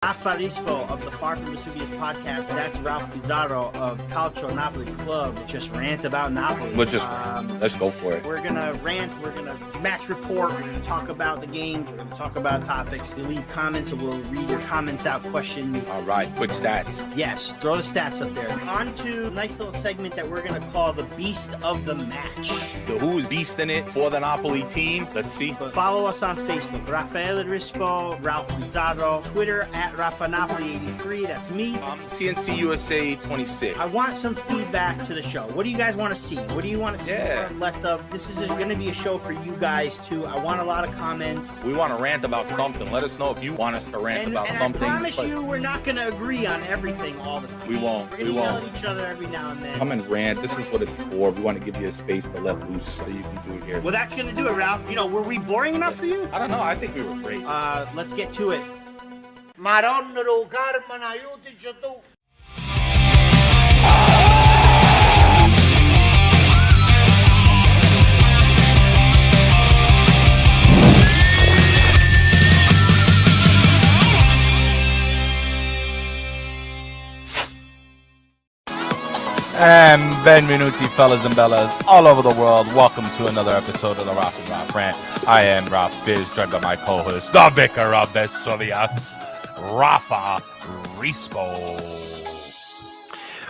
Raff of the Far From Vesuvius podcast. That's Ralph Pizarro of Calcio Napoli Club. Just rant about Napoli. Let's go for it. We're gonna rant. We're gonna match report. We're gonna talk about the games. We're gonna talk about topics. You leave comments, and we'll read your comments out. Question. All right, quick stats. Yes, throw the stats up there. On to a nice little segment that we're gonna call the Beast of the Match. Who is beasting it for the Napoli team? Let's see. Follow us on Facebook, Raffaele Rispo, Ralph Pizarro, Twitter at RaffaNapoli83. That's me. CNC USA 26. I want some feedback to the show. What do you guys want to see? What do you want to see more or less of? This is going to be a show for you guys too. I want a lot of comments. We want to rant about something. Let us know if you want us to rant about something. I promise you, we're not going to agree on everything all the time. We won't. We're going to yell at each other every now and then. Come and rant. This is what it's for. We want to give you a space to let loose so you can do it here. Well, that's going to do it, Ralph. Were we boring enough for you? I don't know. I think we were great. Let's get to it. Madonna do Carmen, aiutici tu. And benvenuti, fellas and bellas, all over the world. Welcome to another episode of the Raff and Raff Rant. I am Raff Biz, joined by my co-host, the Vicar of Vesuvius, Raffa Rispo.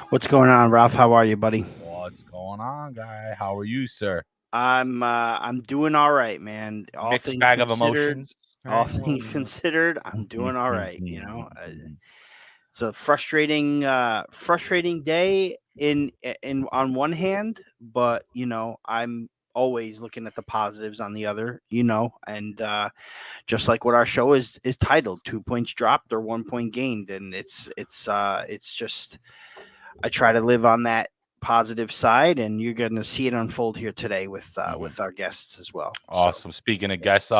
What's going on, Ralph? How are you, buddy? What's going on, guy? How are you, sir? I'm doing all right, man. Mixed bag of emotions. All things considered, I'm doing all right. It's a frustrating day in on one hand, but I'm always looking at the positives on the other, and just like what our show is titled, 2 points dropped or 1 point gained, and it's just I try to live on that positive side, and you're going to see it unfold here today with our guests as well. Awesome. So, speaking of guests,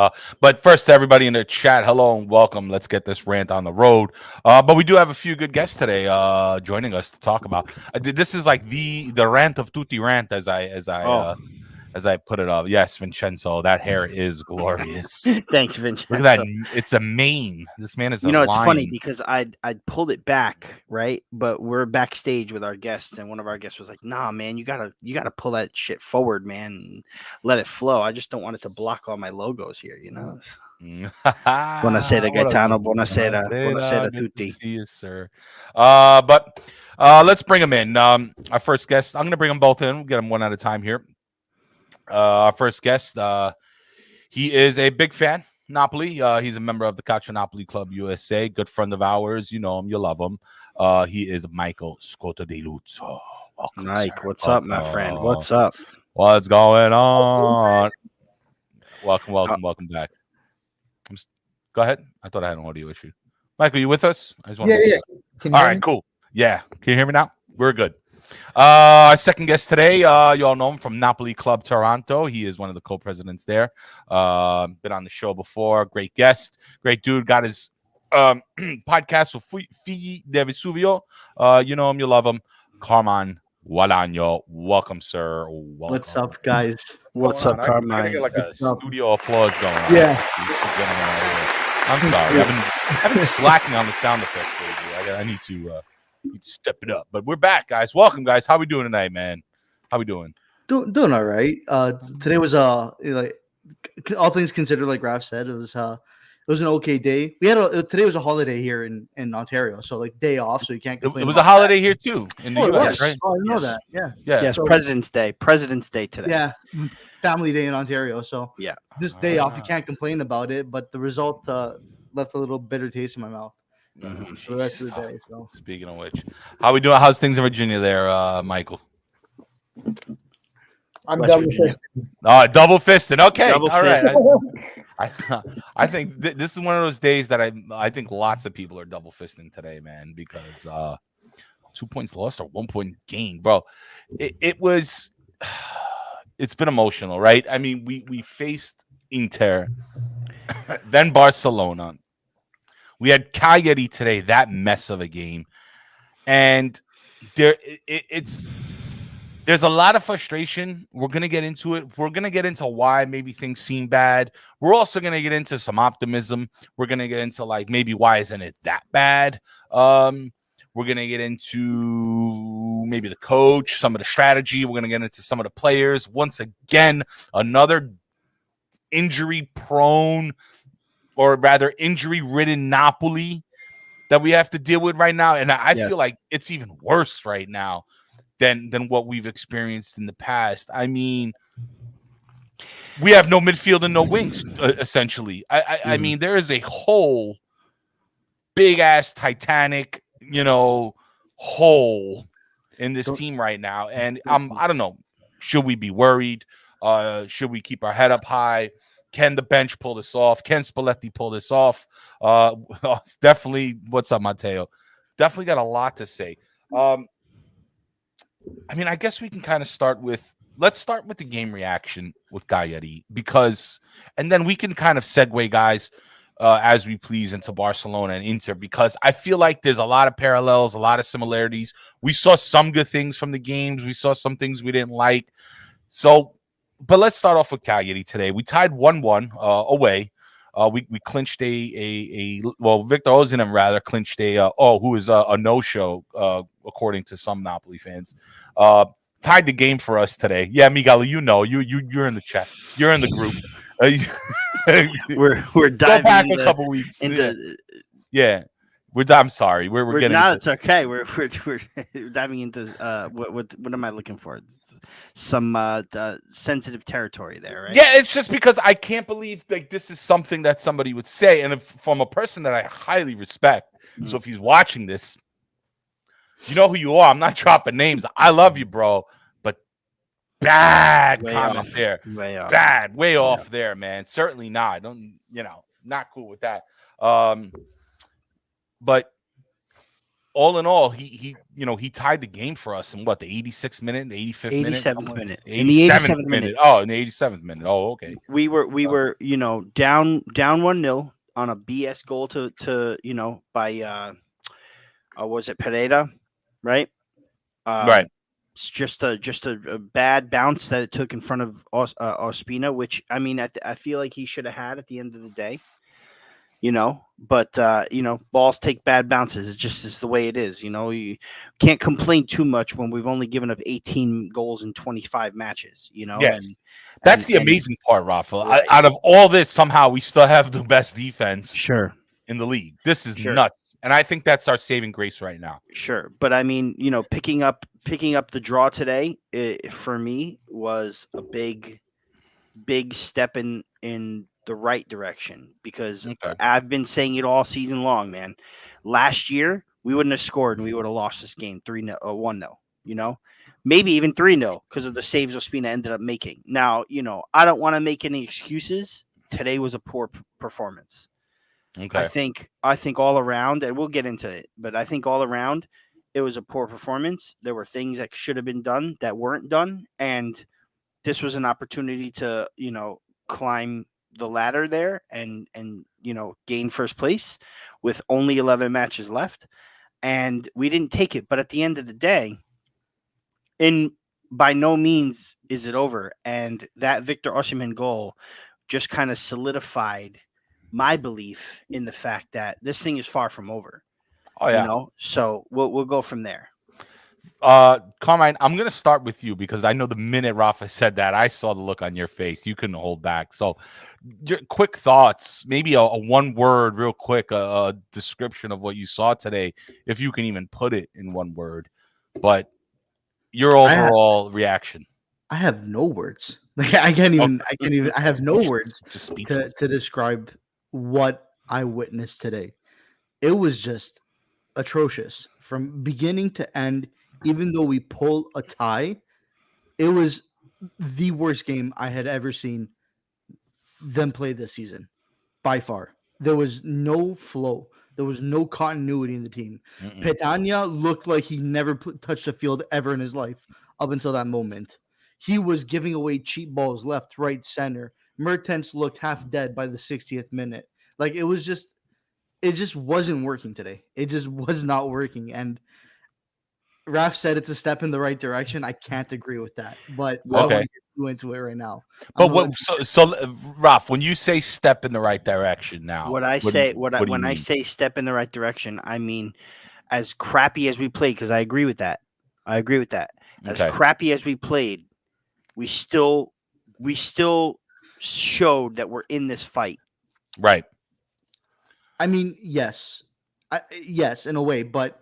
but first to everybody in the chat, hello and welcome. Let's get this rant on the road. But we do have a few good guests today joining us to talk about. This is like the rant of tutti rant as I put it up. Yes, Vincenzo, that hair is glorious. Thanks, Vincenzo. Look at that. It's a mane. This man is a it's lion. funny because I pulled it back, right? But we're backstage with our guests, and one of our guests was like, nah, man, you gotta pull that shit forward, man, and let it flow. I just don't want it to block all my logos here, Buonasera, Gaetano. Buonasera a tutti. See you, sir. But let's bring them in. Our first guest, I'm going to bring them both in. We'll get them one at a time here. Our first guest, he is a big fan, Napoli. He's a member of the Calcio Napoli Club USA, good friend of ours. You know him, you love him. He is Michael Scotta de Luzzo. Welcome, Mike, sir. what's up, my friend? What's up? What's going on? Welcome back. Go ahead. I thought I had an audio issue. Michael, you with us? I just want All right, cool. Yeah. Can you hear me now? We're good. Our second guest today, you all know him from Napoli Club Toronto. He is one of the co-presidents there. Been on the show before. Great guest. Great dude. Got his podcast with Figli del Vesuvio. You know him. You love him. Carmine Guadagno. Welcome, sir. Welcome. What's up, guys? What's up, Carmine? I get like a studio applause going on. Yeah. I'm sorry. I've been slacking on the sound effects lately. I need to step it up. But we're back, guys. Welcome, guys. How we doing tonight, man? How we doing? Doing all right. Today was like all things considered, like Raff said, it was an okay day. We had today was a holiday here in Ontario, so like day off, so you can't complain. It was a holiday here too in the US, right? Oh, I know that. Yeah. Yes, so, President's Day today. Yeah, family day in Ontario. So yeah, this day off, you can't complain about it. But the result left a little bitter taste in my mouth. For the rest of the day. So. Speaking of which, how we doing? How's things in Virginia there, Michael? I'm double fisting. Double fisted. Okay, double all right. I think this is one of those days that I think lots of people are double fisting today, man, because 2 points lost or 1 point gained, bro. It's been emotional, right? I mean, we faced Inter, then Barcelona. We had Cagliari today, that mess of a game. And there's there's a lot of frustration. We're going to get into it. We're going to get into why maybe things seem bad. We're also going to get into some optimism. We're going to get into like maybe why isn't it that bad? We're going to get into maybe the coach, some of the strategy. We're going to get into some of the players. Once again, another injury-prone or rather injury-ridden Napoli that we have to deal with right now. And I feel like it's even worse right now than what we've experienced in the past. I mean, we have no midfield and no wings, essentially. I mean, there is a whole big-ass Titanic, hole in this team right now. And I don't know. Should we be worried? Should we keep our head up high? Can the bench pull this off? Can Spalletti pull this off? Definitely. What's up, Matteo? Definitely got a lot to say. I mean, I guess we can kind of let's start with the game reaction with Cagliari and then we can kind of segue, guys, as we please into Barcelona and Inter, because I feel like there's a lot of parallels, a lot of similarities. We saw some good things from the games. We saw some things we didn't like. But let's start off with Cagliari today. We tied 1-1 away. We clinched Victor Osimhen rather clinched who is a no-show according to some Napoli fans. Tied the game for us today. Yeah, Miguel, you're in the chat. You're in the group. We're diving go back into, a couple weeks. Yeah. I'm sorry. We're getting it's okay. We're diving into what am I looking for? Some sensitive territory there, right? Yeah, it's just because I can't believe like this is something that somebody would say, and from a person that I highly respect. So if he's watching this, you know who you are. I'm not dropping names. I love you, bro, but bad comment there. Way off there, man. Certainly not. Not cool with that. But all in all, he tied the game for us in the 86th minute, the 85th minute, 87th minute, 87th minute. Oh, in the 87th minute. Oh, okay. We were down 1-0 on a BS goal to by was it Pereira, right? Right. It's just a bad bounce that it took in front of Ospina, which I mean I feel like he should have had at the end of the day. But balls take bad bounces. It's the way it is. You can't complain too much when we've only given up 18 goals in 25 matches. Yes, that's the amazing part, Raff. Right. Out of all this, somehow we still have the best defense. In the league. This is nuts, and I think that's our saving grace right now. Sure, but I mean, picking up the draw today, for me was a big step in the right direction, because I've been saying it all season long, man. Last year we wouldn't have scored and we would have lost this game 3-0 or 1-0, maybe even 3-0 because of the saves Ospina ended up making. Now, I don't want to make any excuses. Today was a poor performance. I think all around, and we'll get into it, but I think all around it was a poor performance. There were things that should have been done that weren't done, and this was an opportunity to, climb the ladder there and gain first place with only 11 matches left, and we didn't take it. But at the end of the day, by no means is it over, and that Victor Osimhen goal just kind of solidified my belief in the fact that this thing is far from over. Oh yeah. So we'll go from there. Carmine, I'm going to start with you because I know the minute Rafa said that, I saw the look on your face. You couldn't hold back. So your quick thoughts, maybe a one word, real quick, a description of what you saw today, if you can even put it in one word, but your overall reaction. I have no words. Like I have no words to describe what I witnessed today. It was just atrocious from beginning to end. Even though we pulled a tie, it was the worst game I had ever seen them play this season, by far. There was no flow. There was no continuity in the team. Petagna looked like he never touched the field ever in his life up until that moment. He was giving away cheap balls left, right, center. Mertens looked half dead by the 60th minute. Like it just wasn't working today. It just was not working. And Raff said it's a step in the right direction. I can't agree with that, but I don't Okay. want to get too into it right now. But I'm gonna what? So, Raff, when you say step in the right direction, now What I do say, you- what do you when I mean? say step in the right direction, I mean as crappy as we played, because I agree with that. I agree with that. As Okay. crappy as we played, we still showed that we're in this fight. Right. I mean, yes, yes, in a way, but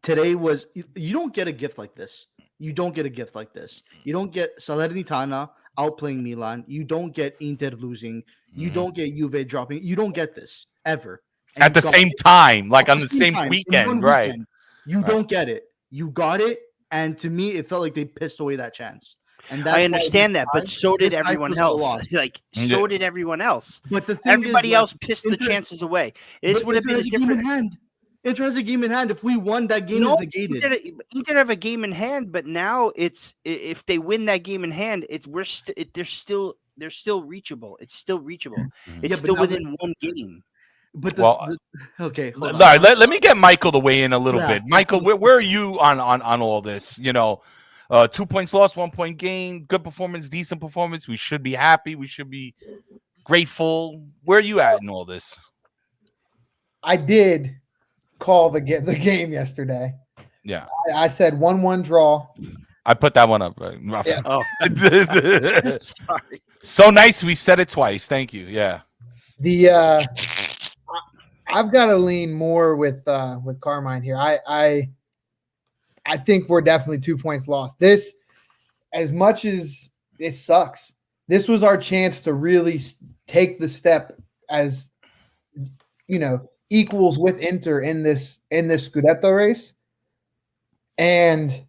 today was you don't get a gift like this. You don't get a gift like this. You don't get Salernitana outplaying Milan. You don't get Inter losing. You Mhm. don't get Juve dropping. You don't get this ever. And At you the got same it time, like at on the same time, in weekend, one right? weekend. You Right. don't get it. You got it, and to me, it felt like they pissed away that chance. And that's I why understand that, but so did this guy everyone feels so else. lost. Like Yeah. so did everyone else. But the thing Everybody is, Raff, else pissed the Inter- chances away. This but would have Inter been a has a game in different. hand. Inter has a game in hand. If we won, that game is No, negated. he did have a game in hand, but now if they win that game in hand, they're still reachable. It's still reachable. Mhm. It's Yeah, but still now within one game. But Well, okay, hold all on. right, let me get Michael to weigh in a little Yeah. bit. Michael, where are you on all this? 2 points lost, 1 point gain, good performance, decent performance. We should be happy. We should be grateful. Where are you at in all this? I did call the game yesterday. Yeah, I said 1-1 draw. I put that one up. Yeah. Oh, sorry. So nice. We said it twice. Thank you. Yeah. The I've got to lean more with Carmine here. I think we're definitely 2 points lost. This, as much as it sucks, this was our chance to really take the step as equals with Inter in this Scudetto race, and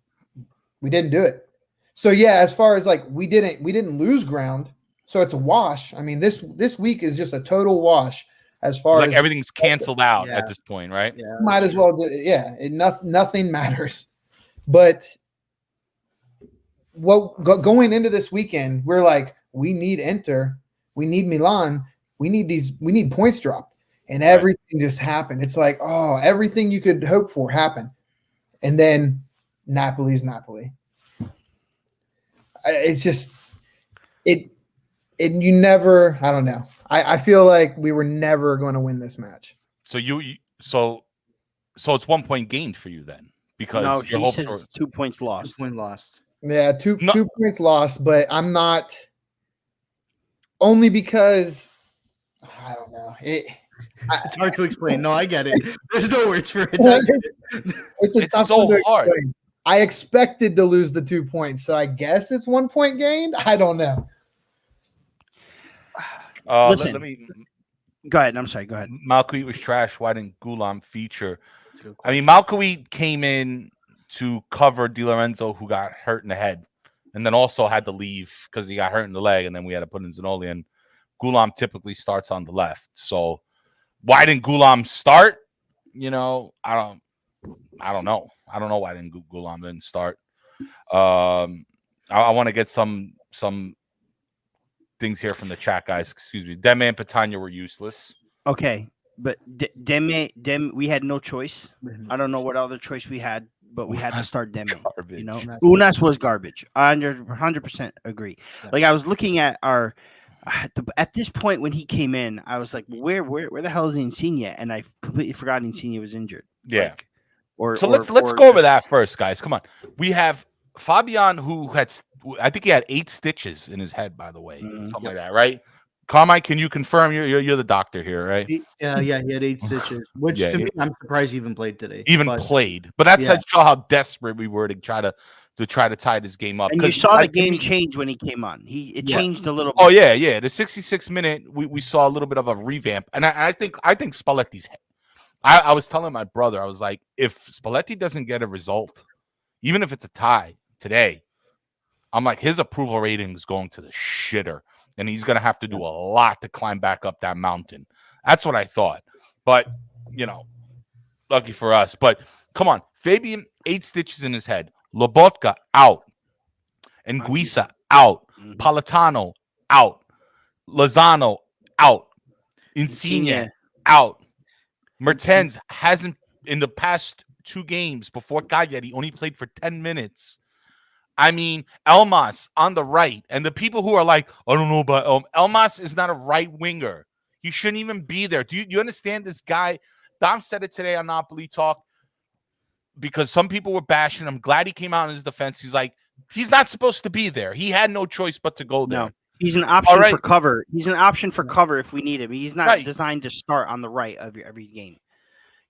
we didn't do it. So yeah, as far as like we didn't lose ground, so it's a wash. I mean, this week is just a total wash as far Like as everything's canceled out Yeah. at this point, right? Yeah, might as well. Nothing matters. But going into this weekend, we're like, we need Inter, we need Milan, we need points dropped, and everything just happened. It's like, oh, everything you could hope for happened, and then Napoli's Napoli. It's just you never. I don't know. I feel like we were never going to win this match. So so it's 1 point gained for you then, because No, your he hopes says were 2 points lost. 2 point lost. Yeah, two No. 2 points lost, but I'm not. Only because I don't know. It's hard to explain. No, I get it. There's no words for it. I get it. It's a It's tough so one to hard. explain. I expected to lose the 2 points, so I guess it's 1 point gained. I don't know. Listen. Let me. Go ahead. I'm sorry. Go ahead. Malkoui was trash. Why didn't Gulam feature? That's a good I mean, question. Malkoui came in to cover Di Lorenzo, who got hurt in the head, and then also had to leave because he got hurt in the leg, and then we had to put in Zanoli. And Gulam typically starts on the left. So why didn't Gulam start? I don't know. I don't know why Gulam didn't start. I want to get some things here from the chat, guys. Excuse me. Deme and Patania were useless. Okay, but Deme, we had no choice. I don't know what other choice we had, but we had to start Deme. Garbage. Unas was garbage. I 100% agree. Yeah. Like I was looking at at this point when he came in, I was like, where the hell is Insigne? And I completely forgot Insigne was injured. Yeah. Like, Let's go over that first, guys. Come on. We have Fabian, who I think he had 8 stitches in his head, by the way, something like that, right? Carmine, can you confirm? You're the doctor here, right? Yeah, he had 8 stitches, which Yeah, to me, I'm surprised he even played today. But that yeah. said, show how desperate we were to try to tie this game up. And you saw the game change when he came on. It changed a little bit. Oh yeah. The 66 minute, we saw a little bit of a revamp, and I think Spalletti's. I was telling my brother, I was like, if Spalletti doesn't get a result, even if it's a tie today, I'm like, his approval rating is going to the shitter, and he's going to have to do a lot to climb back up that mountain. That's what I thought. But, lucky for us. But come on, Fabian, 8 stitches in his head. Lobotka out. Anguissa out. Politano out. Lozano out. Insigne out. Mertens hasn't, in the past 2 games before Cagliari only played for 10 minutes. I mean, Elmas on the right, and the people who are like, I don't know, but Elmas is not a right winger. He shouldn't even be there. Do you understand this guy? Dom said it today on Napoli Talk because some people were bashing him. I'm glad he came out in his defense. He's like, he's not supposed to be there. He had no choice but to go there. No, he's an option for cover. He's an option for cover if we need him. He's not designed to start on the right of every game.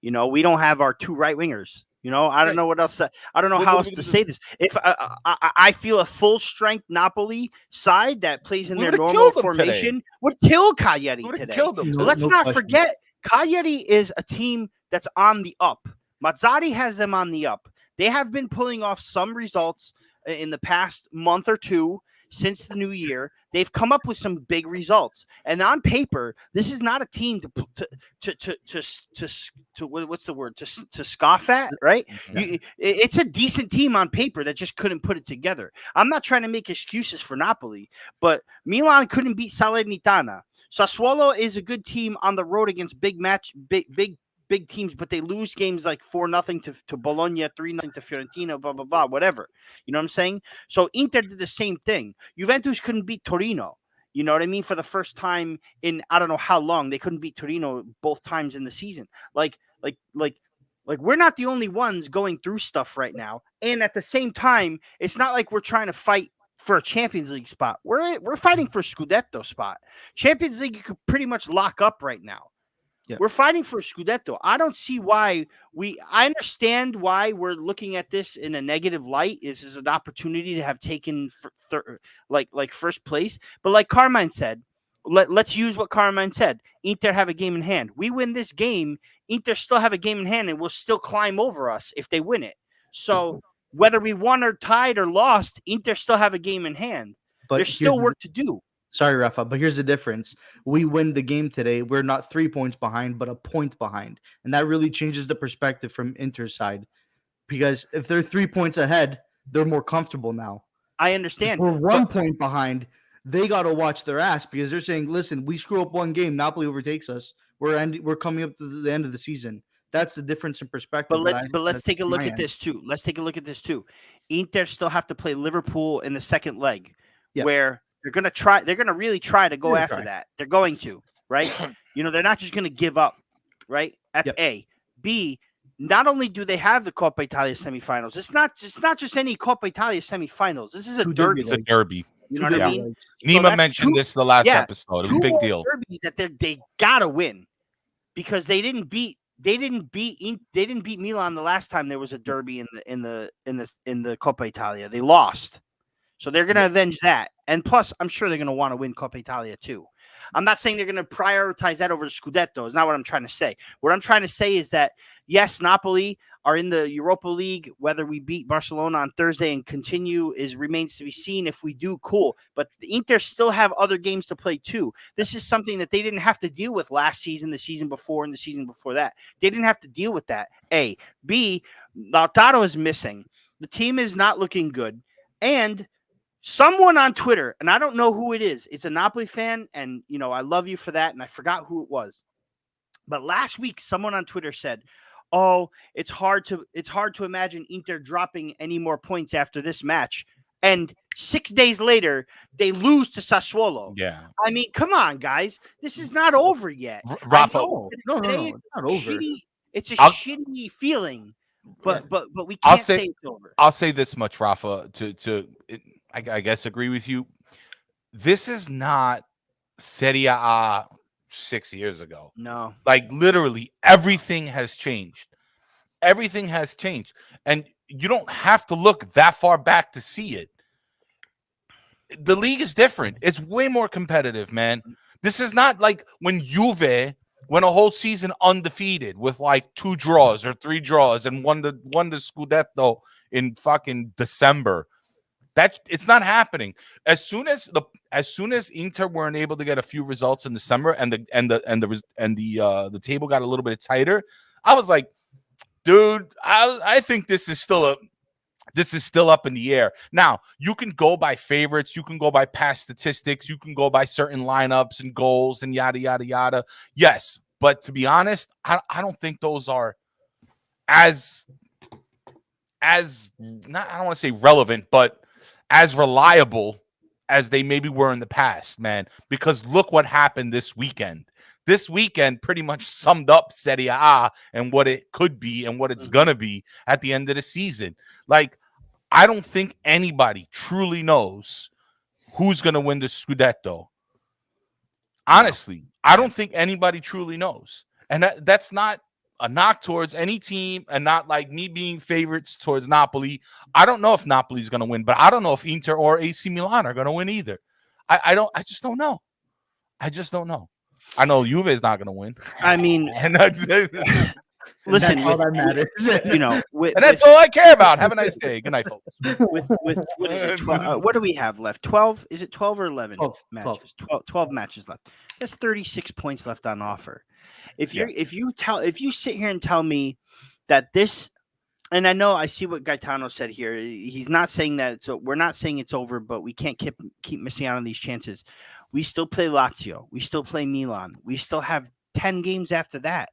You know, we don't have our 2 right wingers. You know, I don't know what else. I don't know how else to say this. If I feel a full strength Napoli side that plays in their normal formation would kill Cagliari today. Killed them. Let's not forget, Cagliari is a team that's on the up. Mazzarri has them on the up. They have been pulling off some results in the past month or 2 since the new year. They've come up with some big results, and on paper, this is not a team to what's the word, to scoff at, right? It's a decent team on paper that just couldn't put it together. I'm not trying to make excuses for Napoli, but Milan couldn't beat Salernitana. Sassuolo is a good team on the road against big teams, but they lose games like 4-0 to Bologna, 3-0 to Fiorentina, blah, blah, blah, whatever. You know what I'm saying? So Inter did the same thing. Juventus couldn't beat Torino. You know what I mean? For the first time in I don't know how long, they couldn't beat Torino both times in the season. Like we're not the only ones going through stuff right now. And at the same time, it's not like we're trying to fight for a Champions League spot. We're fighting for a Scudetto spot. Champions League you could pretty much lock up right now. Yeah. We're fighting for a Scudetto. I don't see why I understand why we're looking at this in a negative light. This is an opportunity to have taken like first place. But like Carmine said, let's use what Carmine said. Inter have a game in hand. We win this game, Inter still have a game in hand and will still climb over us if they win it. So whether we won or tied or lost, Inter still have a game in hand. But there's still work to do. Sorry, Rafa, but here's the difference. We win the game today. We're not 3 points behind, but a point behind. And that really changes the perspective from Inter's side. Because if they're 3 points ahead, they're more comfortable now. I understand. If we're 1 point behind, they got to watch their ass because they're saying, listen, we screw up one game, Napoli overtakes us. We're coming up to the end of the season. That's the difference in perspective. But let's take a look at this too. Let's take a look at this too. Inter still have to play Liverpool in the second leg, where they're going to really try to go after that. They're going to, right? You know, they're not just going to give up, right? That's A. B, not only do they have the Coppa Italia semifinals, it's not just any Coppa Italia semifinals. This is a derby. It's a derby. You know what I mean? Nima mentioned this the last episode. It was a big deal. Derbies that they gotta win because they didn't beat Milan the last time there was a derby in the Coppa Italia. They lost. So they're going to avenge that. And plus, I'm sure they're going to want to win Coppa Italia too. I'm not saying they're going to prioritize that over the Scudetto. It's not what I'm trying to say. What I'm trying to say is that, yes, Napoli are in the Europa League. Whether we beat Barcelona on Thursday and continue remains to be seen. If we do, cool. But the Inter still have other games to play too. This is something that they didn't have to deal with last season, the season before, and the season before that. They didn't have to deal with that, A. B, Lautaro is missing. The team is not looking good. And someone on Twitter, and I don't know who it is. It's a Napoli fan, and you know I love you for that. And I forgot who it was, but last week someone on Twitter said, "Oh, it's hard to imagine Inter dropping any more points after this match." And 6 days later, they lose to Sassuolo. Yeah, I mean, come on, guys, this is not over yet. Rafa, no, it's not over. It's a shitty feeling, but we can't say it's over. I'll say this much, Rafa, I guess agree with you. This is not Serie A 6 years ago. No. Like literally everything has changed. Everything has changed. And you don't have to look that far back to see it. The league is different. It's way more competitive, man. This is not like when Juve went a whole season undefeated with like 2 draws or 3 draws and won the Scudetto in fucking December. That it's not happening. As soon as Inter weren't able to get a few results in December and the table got a little bit tighter, I was like, dude, I think this is still up in the air. Now, you can go by favorites, you can go by past statistics, you can go by certain lineups and goals and yada yada yada. Yes, but to be honest, I don't think those are as as not, I don't want to say relevant, but as reliable as they maybe were in the past, man. Because look what happened this weekend. This weekend pretty much summed up Serie A and what it could be and what it's gonna be at the end of the season. Like, I don't think anybody truly knows who's gonna win the Scudetto. Honestly, I don't think anybody truly knows. And that's not a knock towards any team and not like me being favorites towards Napoli. I don't know if Napoli's going to win, but I don't know if Inter or AC Milan are going to win either. I just don't know. I just don't know. I know Juve is not going to win. I mean, listen, that's all that matters. You know, and that's all I care about. Have a nice day. Good night, folks. With what is it? What do we have left? 12? Is it 12 or 11 matches? 12 matches left. That's 36 points left on offer. If you sit here and tell me that this, and I know I see what Gaetano said here. He's not saying that we're not saying it's over, but we can't keep missing out on these chances. We still play Lazio. We still play Milan. We still have 10 games after that.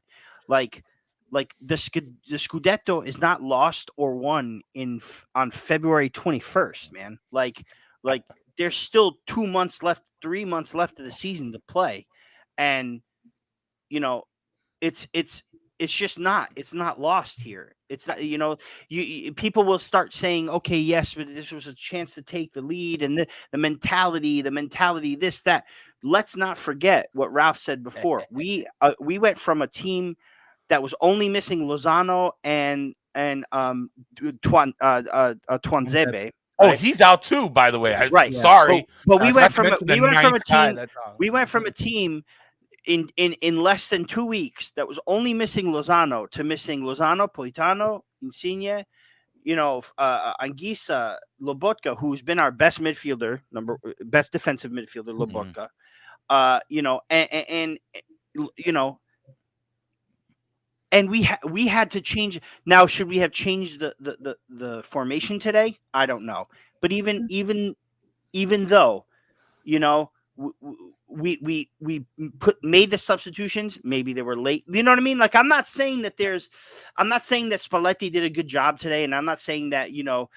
Like the Scudetto is not lost or won on February 21st, man. Like there's still 2 months left, 3 months left of the season to play. And you know, it's just not, it's not lost here. It's not, you know, people will start saying, okay, yes, but this was a chance to take the lead and the mentality, this, that. Let's not forget what Ralph said before. We went from a team that was only missing Lozano and Tuanzebe. Oh, he's out too, by the way. Right. Sorry. But we went from a team in less than 2 weeks that was only missing Lozano to missing Lozano, Politano, Insigne, you know, Anguissa, Lobotka, who's been our best midfielder, best defensive midfielder, Lobotka. You know, and you know, and we had to change. Now, should we have changed the formation today? I don't know. But even though, you know, we made the substitutions. Maybe they were late. You know what I mean? Like, I'm not saying that Spalletti did a good job today, and I'm not saying that, you know,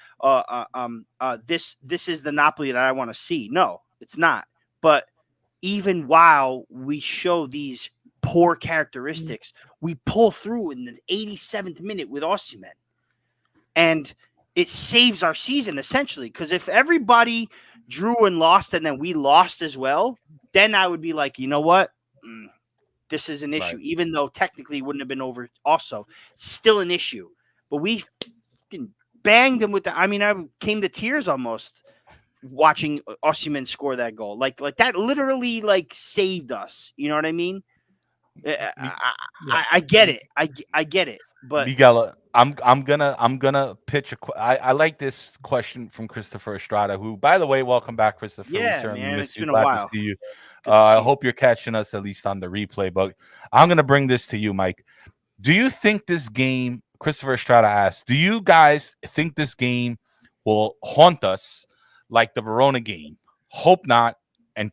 this is the Napoli that I want to see. No, it's not. But even while we show these poor characteristics, we pull through in the 87th minute with Osimhen, and it saves our season essentially. Because if everybody drew and lost, and then we lost as well, then I would be like, you know what, this is an issue. Right. Even though technically it wouldn't have been over. Also, still an issue. But we banged them with the. I mean, I came to tears almost watching Osimhen score that goal. Like that literally like saved us. You know what I mean? I get it. I get it. But Miguel, I'm gonna pitch I like this question from Christopher Estrada, who, by the way, welcome back, Christopher. Yeah, we certainly man, miss it's you. been a Glad while. to see you. I hope you're catching us at least on the replay. But I'm gonna bring this to you, Mike. Do you think this game, Christopher Estrada asked, do you guys think this game will haunt us like the Verona game? Hope not, and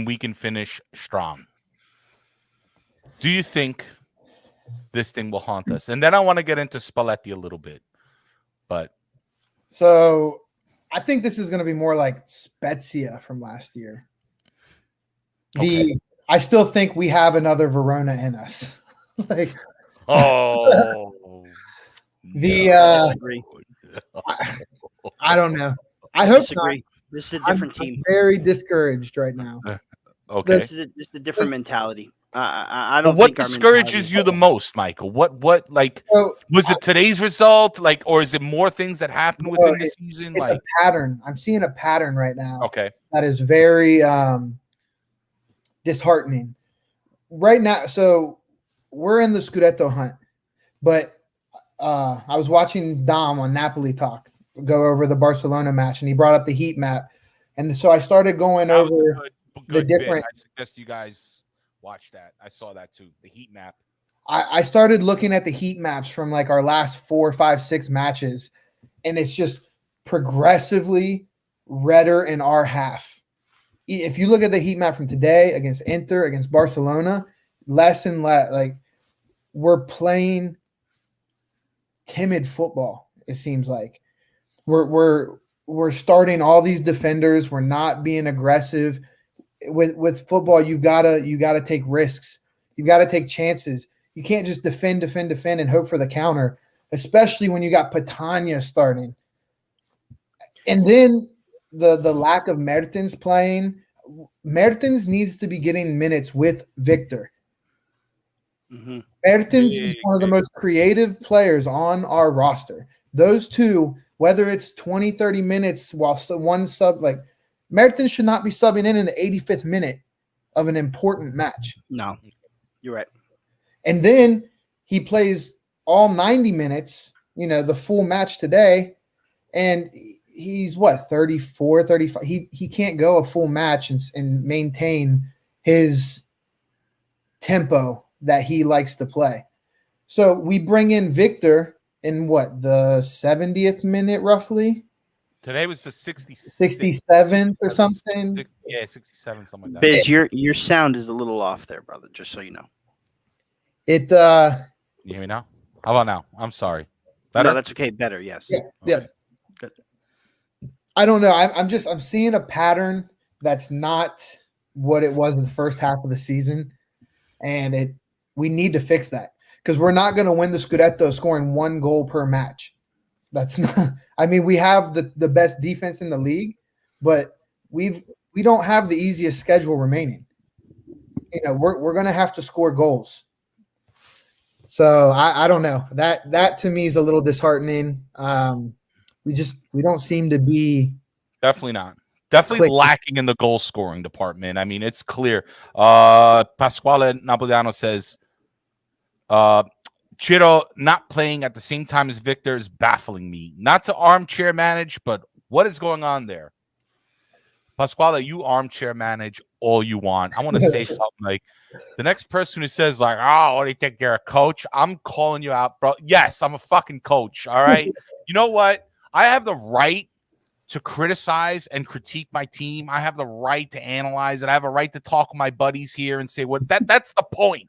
we can finish strong. Do you think this thing will haunt us? And then I want to get into Spalletti a little bit. But so I think this is going to be more like Spezia from last year. I still think we have another Verona in us. I don't know. I hope not. This is a different team. I'm very discouraged right now. Okay. This is a different mentality. I don't. What discourages you the most, Michael? What like was it today's result, like, or is it more things that happened within the season? It's like a pattern. I'm seeing a pattern right now. Okay, that is very disheartening right now. So we're in the Scudetto hunt, but I was watching Dom on Napoli Talk go over the Barcelona match, and he brought up the heat map, and so I started going over the different. I suggest you guys watch that. I saw that too. The heat map. I started looking at the heat maps from like our last 4, 5, 6 matches, and it's just progressively redder in our half. If you look at the heat map from today against Inter, against Barcelona, less and less, like we're playing timid football. It seems like we're starting all these defenders. We're not being aggressive. With football, you gotta take risks. You gotta take chances. You can't just defend, and hope for the counter, especially when you got Patania starting. And then the lack of Mertens playing. Mertens needs to be getting minutes with Victor. Mm-hmm. Mertens is one of the most creative players on our roster. Those two, whether it's 20, 30 minutes while one sub, like Mertens should not be subbing in the 85th minute of an important match. No, you're right. And then he plays all 90 minutes, the full match today, and he's 34, 35. He can't go a full match and maintain his tempo that he likes to play. So we bring in Victor in the 70th minute roughly? Today was the 67th or something. 67, something like that. Biz, your sound is a little off there, brother, just so you know. It You hear me now? How about now? I'm sorry. Better? No, that's okay. Better, yes. Yeah. Okay. Yeah. Good. I don't know. I'm seeing a pattern that's not what it was in the first half of the season, and we need to fix that because we're not going to win the Scudetto scoring 1 goal per match. That's not. I mean, we have the best defense in the league, but we don't have the easiest schedule remaining. We're going to have to score goals. So I don't know. That to me is a little disheartening. We don't seem to be definitely not. Definitely lacking in the goal scoring department. I mean, it's clear. Pasquale Napolitano says Ciro not playing at the same time as Victor is baffling me. Not to armchair manage, but what is going on there? Pasquale, you armchair manage all you want. I want to say something like the next person who says like, oh, what do you think you're a coach? I'm calling you out, bro. Yes, I'm a fucking coach. All right. You know what? I have the right to criticize and critique my team. I have the right to analyze it. I have a right to talk with my buddies here and say what that's the point,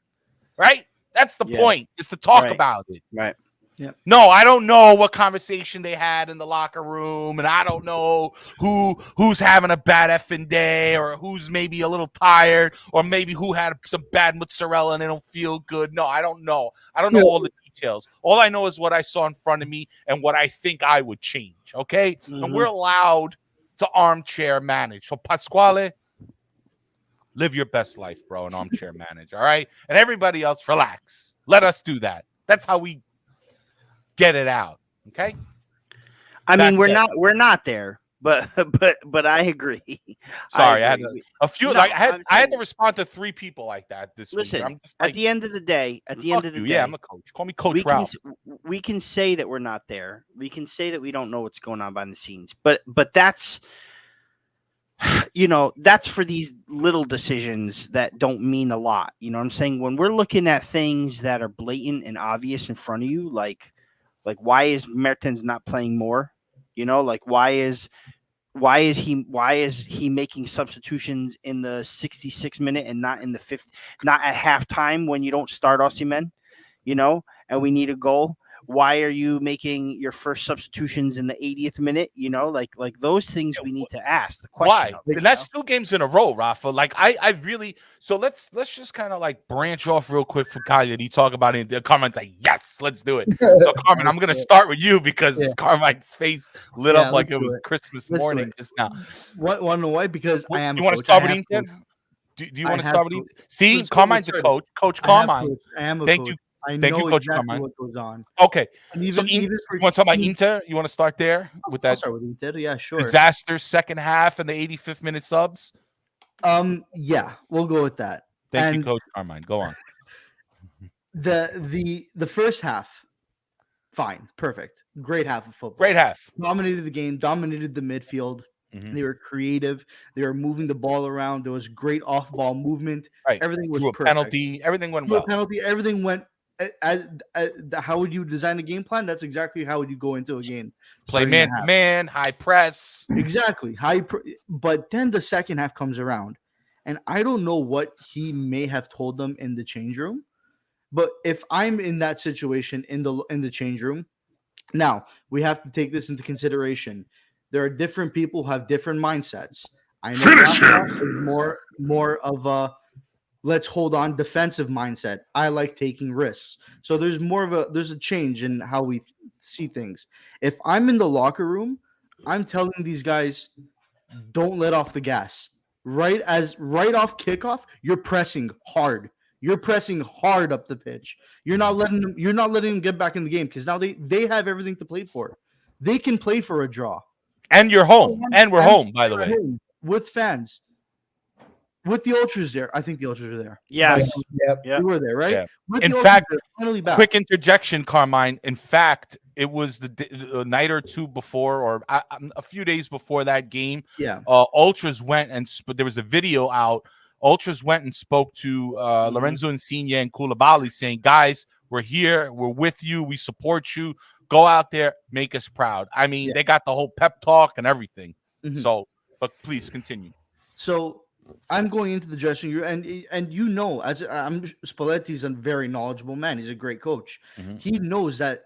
right? That's the point, is to talk about it. Right. Yeah. No, I don't know what conversation they had in the locker room, and I don't know who's having a bad effing day, or who's maybe a little tired, or maybe who had some bad mozzarella and they don't feel good. No, I don't know. I don't know all the details. All I know is what I saw in front of me and what I think I would change. Okay, and we're allowed to armchair manage. So Pasquale, live your best life, bro, and armchair manage. All right, and everybody else, relax. Let us do that. That's how we get it out. Okay. I mean, we're not there, but I agree. Sorry, I had a few. No, I had to respond to 3 people like that this week. I'm just at the end of the day, yeah, I'm a coach. Call me Coach Ralph. We can say that we're not there. We can say that we don't know what's going on behind the scenes, but that's that's for these little decisions that don't mean a lot. You know what I'm saying? When we're looking at things that are blatant and obvious in front of you, like why is Mertens not playing more? Why is he making substitutions in the 66th minute and not in the 5th, not at halftime when you don't start Osimhen, and we need a goal? Why are you making your first substitutions in the 80th minute? Like those things we need to ask the question. Why? And that's 2 games in a row, Rafa. Like I really. So let's just kind of like branch off real quick from Cagliari. Talk about it. The Carmen's like, yes, let's do it. So Carmen, I'm gonna start with you because Carmen's face lit up like it was Christmas morning just now. What? Why? Because I am. You want to start with Inter? Do you want to start with Inter? See, Carmen's a coach. Coach Carmine. I am a Thank coach. you. I Thank know you, Coach exactly Carmine. what goes on. Okay. And even you want to talk about Inter? You want to start there with that? I'll start with Inter. Yeah, sure. Disaster second half and the 85th minute subs? Yeah, we'll go with that. Thank you, Coach Carmine. Go on. The first half, fine, perfect. Great half of football. Great half. Dominated the game, dominated the midfield. Mm-hmm. They were creative. They were moving the ball around. There was great off-ball movement. Right. Everything was perfect. Penalty. Everything went well. Penalty. Everything went. How would you design a game plan? That's exactly how would you go into a game. Play man to man, high press. Exactly. But then the second half comes around, and I don't know what he may have told them in the change room. But if I'm in that situation in the change room, Now, we have to take this into consideration. There are different people who have different mindsets. I know Rafa is more of a let's hold on defensive mindset. I like taking risks. So there's a change in how we see things. If I'm in the locker room, I'm telling these guys, don't let off the gas. Right off kickoff, you're pressing hard. You're pressing hard up the pitch. You're not letting them get back in the game because now they have everything to play for. They can play for a draw. And you're home. And we're home, by the way. With fans. With the ultras there. I think the ultras are there. Yes. Yep. We were there, right? Yeah. In fact, quick interjection, Carmine. In fact, it was the night or two before, or a few days before that game. Yeah. Ultras went and there was a video out. Ultras went and spoke to Lorenzo Insigne and Koulibaly, saying, "Guys, we're here. We're with you. We support you. Go out there, make us proud." I mean, they got the whole pep talk and everything. Mm-hmm. So, but please continue. So I'm going into the dressing room, and you know, Spalletti's a very knowledgeable man. He's a great coach. Mm-hmm. He knows that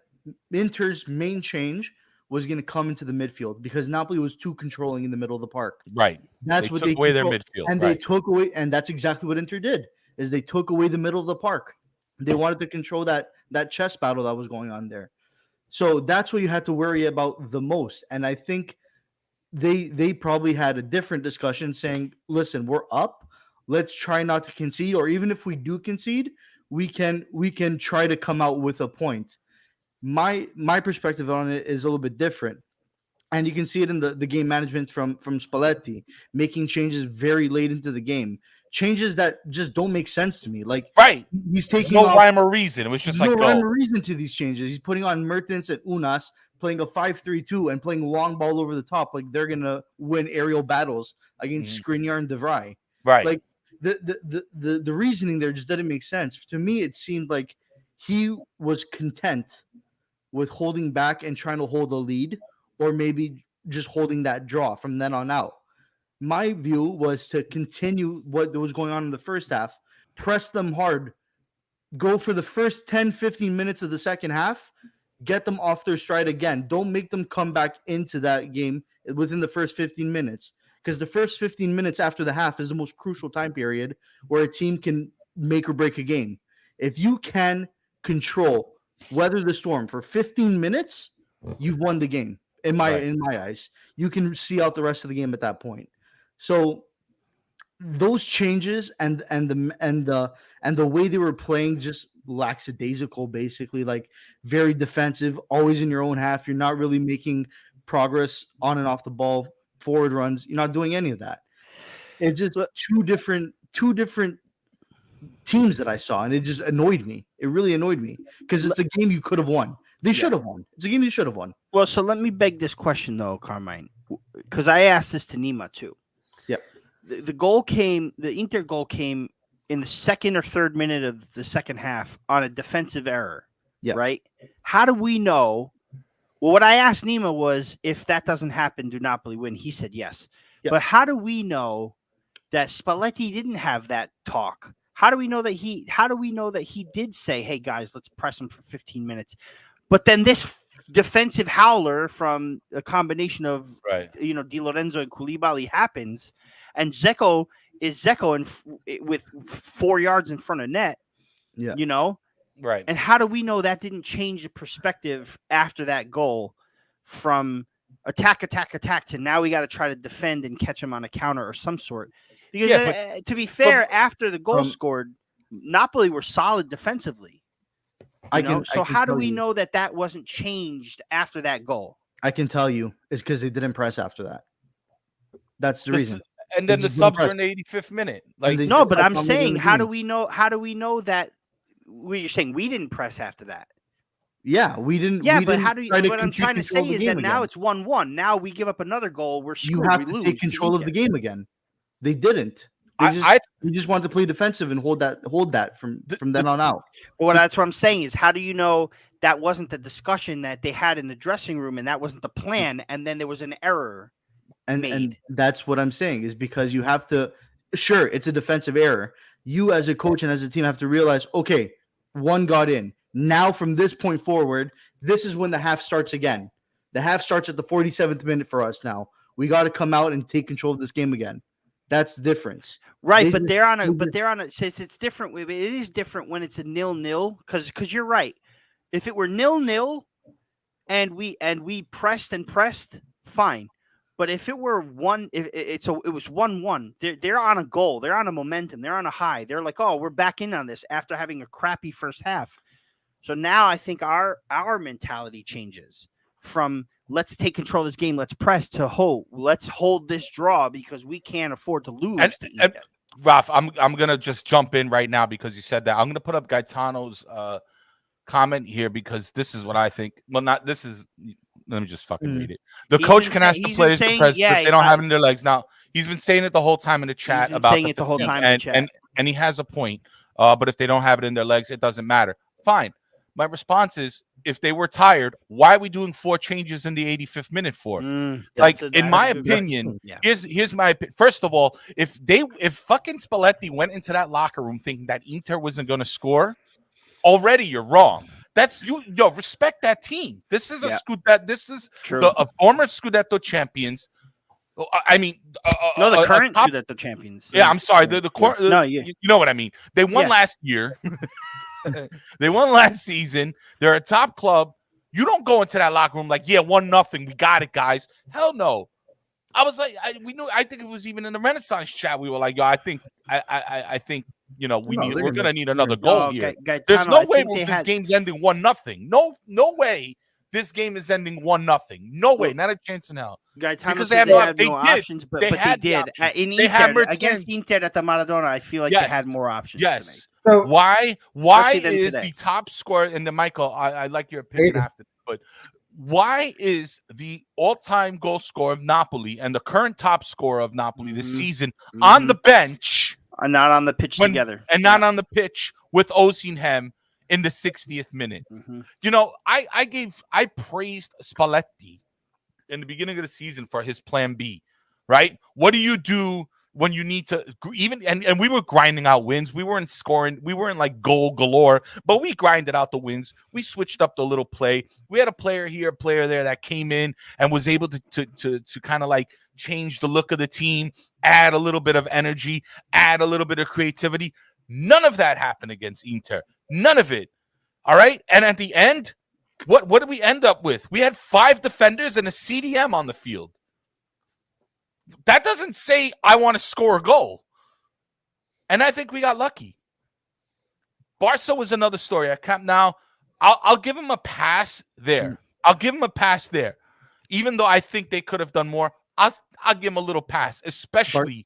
Inter's main change was going to come into the midfield because Napoli was too controlling in the middle of the park. Right. That's what took away their midfield, and they took away, and that's exactly what Inter did. Is they took away the middle of the park. They wanted to control that chess battle that was going on there. So that's what you had to worry about the most. And I think they probably had a different discussion saying, listen, we're up. Let's try not to concede, or even if we do concede, we can try to come out with a point. My perspective on it is a little bit different. And you can see it in the game management from Spalletti, making changes very late into the game. Changes that just don't make sense to me. Like, he's taking no rhyme or reason. It was just no rhyme or reason to these changes. He's putting on Mertens and Unas, playing a 5-3-2 and playing long ball over the top, like they're gonna win aerial battles against Skriniar and De Vrij. Right. Like the reasoning there just didn't make sense. To me, it seemed like he was content with holding back and trying to hold a lead, or maybe just holding that draw from then on out. My view was to continue what was going on in the first half, press them hard, go for the first 10, 15 minutes of the second half, get them off their stride again. Don't make them come back into that game within the first 15 minutes, because the first 15 minutes after the half is the most crucial time period where a team can make or break a game. If you can weather the storm for 15 minutes, you've won the game. In my eyes, you can see out the rest of the game at that point. So those changes and the way they were playing, just lackadaisical, basically, like very defensive, always in your own half. You're not really making progress on and off the ball, forward runs. You're not doing any of that. It's just two different teams that I saw, and it just annoyed me. It really annoyed me because it's a game you could have won. They should have won. It's a game you should have won. Well, so let me beg this question though, Carmine, because I asked this to Nima too. Yep. The Inter goal came in the second or third minute of the second half on a defensive error. Yeah. Right. How do we know? Well, what I asked Nima was, if that doesn't happen, do Napoli win? He said yes. Yep. But how do we know that Spalletti didn't have that talk? How do we know that he did say, "Hey guys, let's press him for 15 minutes"? But then this defensive howler from a combination of Di Lorenzo and Koulibaly happens, and Dzeko with 4 yards in front of net. Yeah. Right. And how do we know that didn't change the perspective after that goal from attack to now we got to try to defend and catch him on a counter or some sort? Because to be fair, after the goal scored, Napoli were solid defensively. So how do we know that wasn't changed after that goal? I can tell you it's because they didn't press after that. That's the reason. And then the subs are in the 85th minute. No, but I'm saying, how do we know that? You're saying we didn't press after that? Yeah, we didn't. Yeah, but how do you? What I'm trying to say is that now it's 1-1. Now we give up another goal. We're screwed. You have to take control of the game again. They didn't. They just want to play defensive and hold that from then on out. Well, that's what I'm saying is, how do you know that wasn't the discussion that they had in the dressing room and that wasn't the plan, and then there was an error made? And that's what I'm saying is because you have to. Sure, it's a defensive error. You as a coach and as a team have to realize, okay, one got in. Now from this point forward, this is when the half starts again. The half starts at the 47th minute for us now. We got to come out and take control of this game again. That's the difference. Right, but they're on a since it's different. It is different when it's a 0-0 because you're right. If it were 0-0 and we pressed, fine. But if it were it was 1-1. They're on a goal. They're on a momentum. They're on a high. They're like, oh, we're back in on this after having a crappy first half. So now I think our mentality changes from let's take control of this game, let's press, to let's hold this draw because we can't afford to lose. And Raff, I'm gonna just jump in right now because you said that. I'm gonna put up Gaetano's comment here because this is what I think. Well, not this is. Let me just fucking read it. The coach can ask the players to press if they don't have it in their legs. Now he's been saying it the whole time in the chat about saying it the whole time in the chat, and he has a point. But if they don't have it in their legs, it doesn't matter. Fine. My response is, if they were tired, why are we doing 4 changes in the 85th minute for? In my opinion, here's my opinion. First of all, if fucking Spalletti went into that locker room thinking that Inter wasn't going to score, already you're wrong. That's you. Respect that team. This is this is a former Scudetto champions. I mean, the current Scudetto champions. Yeah, I'm sorry. You know what I mean. They won last year. They won last season. They're a top club. You don't go into that locker room like, 1-0. We got it, guys. Hell no. I was like, I think it was even in the Renaissance chat. We were like, yo, I think, we're gonna need another goal here. There's no way this game's ending 1-0. No way. This game is ending 1-0. No way, not a chance in hell. Because they had no options, but they did. In Inter, against Inter at the Maradona, I feel like they had more options. Yes. So why is the top scorer in the Michael? I like your opinion after, but why is the all-time goal scorer of Napoli and the current top scorer of Napoli this season on the bench and not on the pitch together, and not on the pitch with Osimhen in the 60th minute? I praised Spalletti in the beginning of the season for his plan B. Right? What do you do when you need to and we were grinding out wins? We weren't scoring. We weren't like goal galore, but we grinded out the wins. We switched up the little play. We had a player here, a player there that came in and was able to kind of like change the look of the team, add a little bit of energy, add a little bit of creativity. None of that happened against Inter. None of it. All right. And at the end, what did we end up with? We had 5 defenders and a CDM on the field. That doesn't say I want to score a goal. And I think we got lucky. Barca was another story. I'll give him a pass there. Even though I think they could have done more, I'll give him a little pass, especially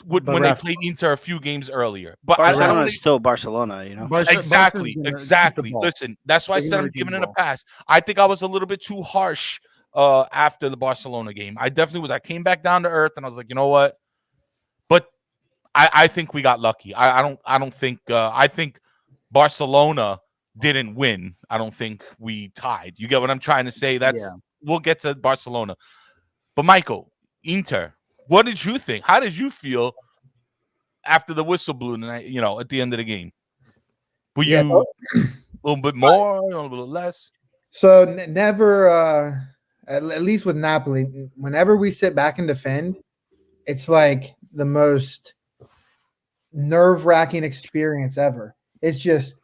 when they played Inter a few games earlier. But Barcelona is still Barcelona, Exactly. Listen, that's why I said I'm giving it a pass. I think I was a little bit too harsh after the Barcelona game. I definitely was. I came back down to earth and I was like, you know what? But I think we got lucky. I think Barcelona didn't win. I don't think we tied. You get what I'm trying to say? We'll get to Barcelona. But Michael, Inter, what did you think? How did you feel after the whistle blew tonight, at the end of the game? Were you a little bit more, a little less? So never at least with Napoli, whenever we sit back and defend, it's like the most nerve-wracking experience ever. It's just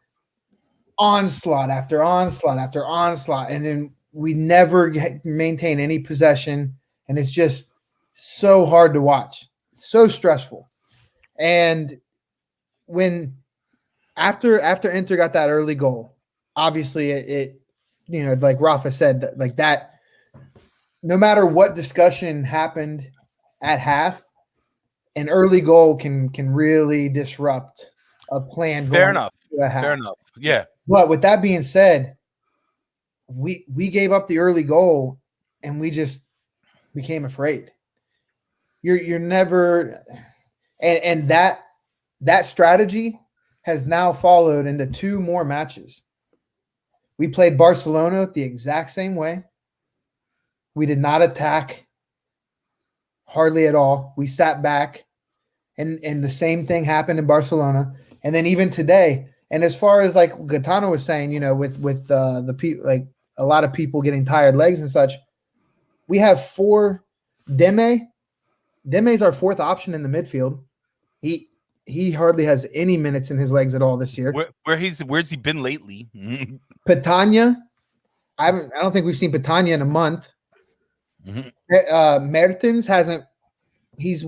onslaught after onslaught after onslaught, and then we never maintain any possession, and it's just so hard to watch. It's so stressful. And when after Inter got that early goal, obviously it like Rafa said, like that, no matter what discussion happened at half, an early goal can really disrupt a plan. Fair enough. Yeah. But with that being said, we gave up the early goal and we just became afraid. You're never, and that strategy has now followed into 2 more matches. We played Barcelona the exact same way. We did not attack hardly at all. We sat back, and the same thing happened in Barcelona. And then even today, and as far as like Gaetano was saying, with the people like a lot of people getting tired legs and such. We have 4 Deme. Deme's our 4th option in the midfield. He hardly has any minutes in his legs at all this year. Where's he been lately? Petagna, I don't think we've seen Petagna in a month. Mertens hasn't. He's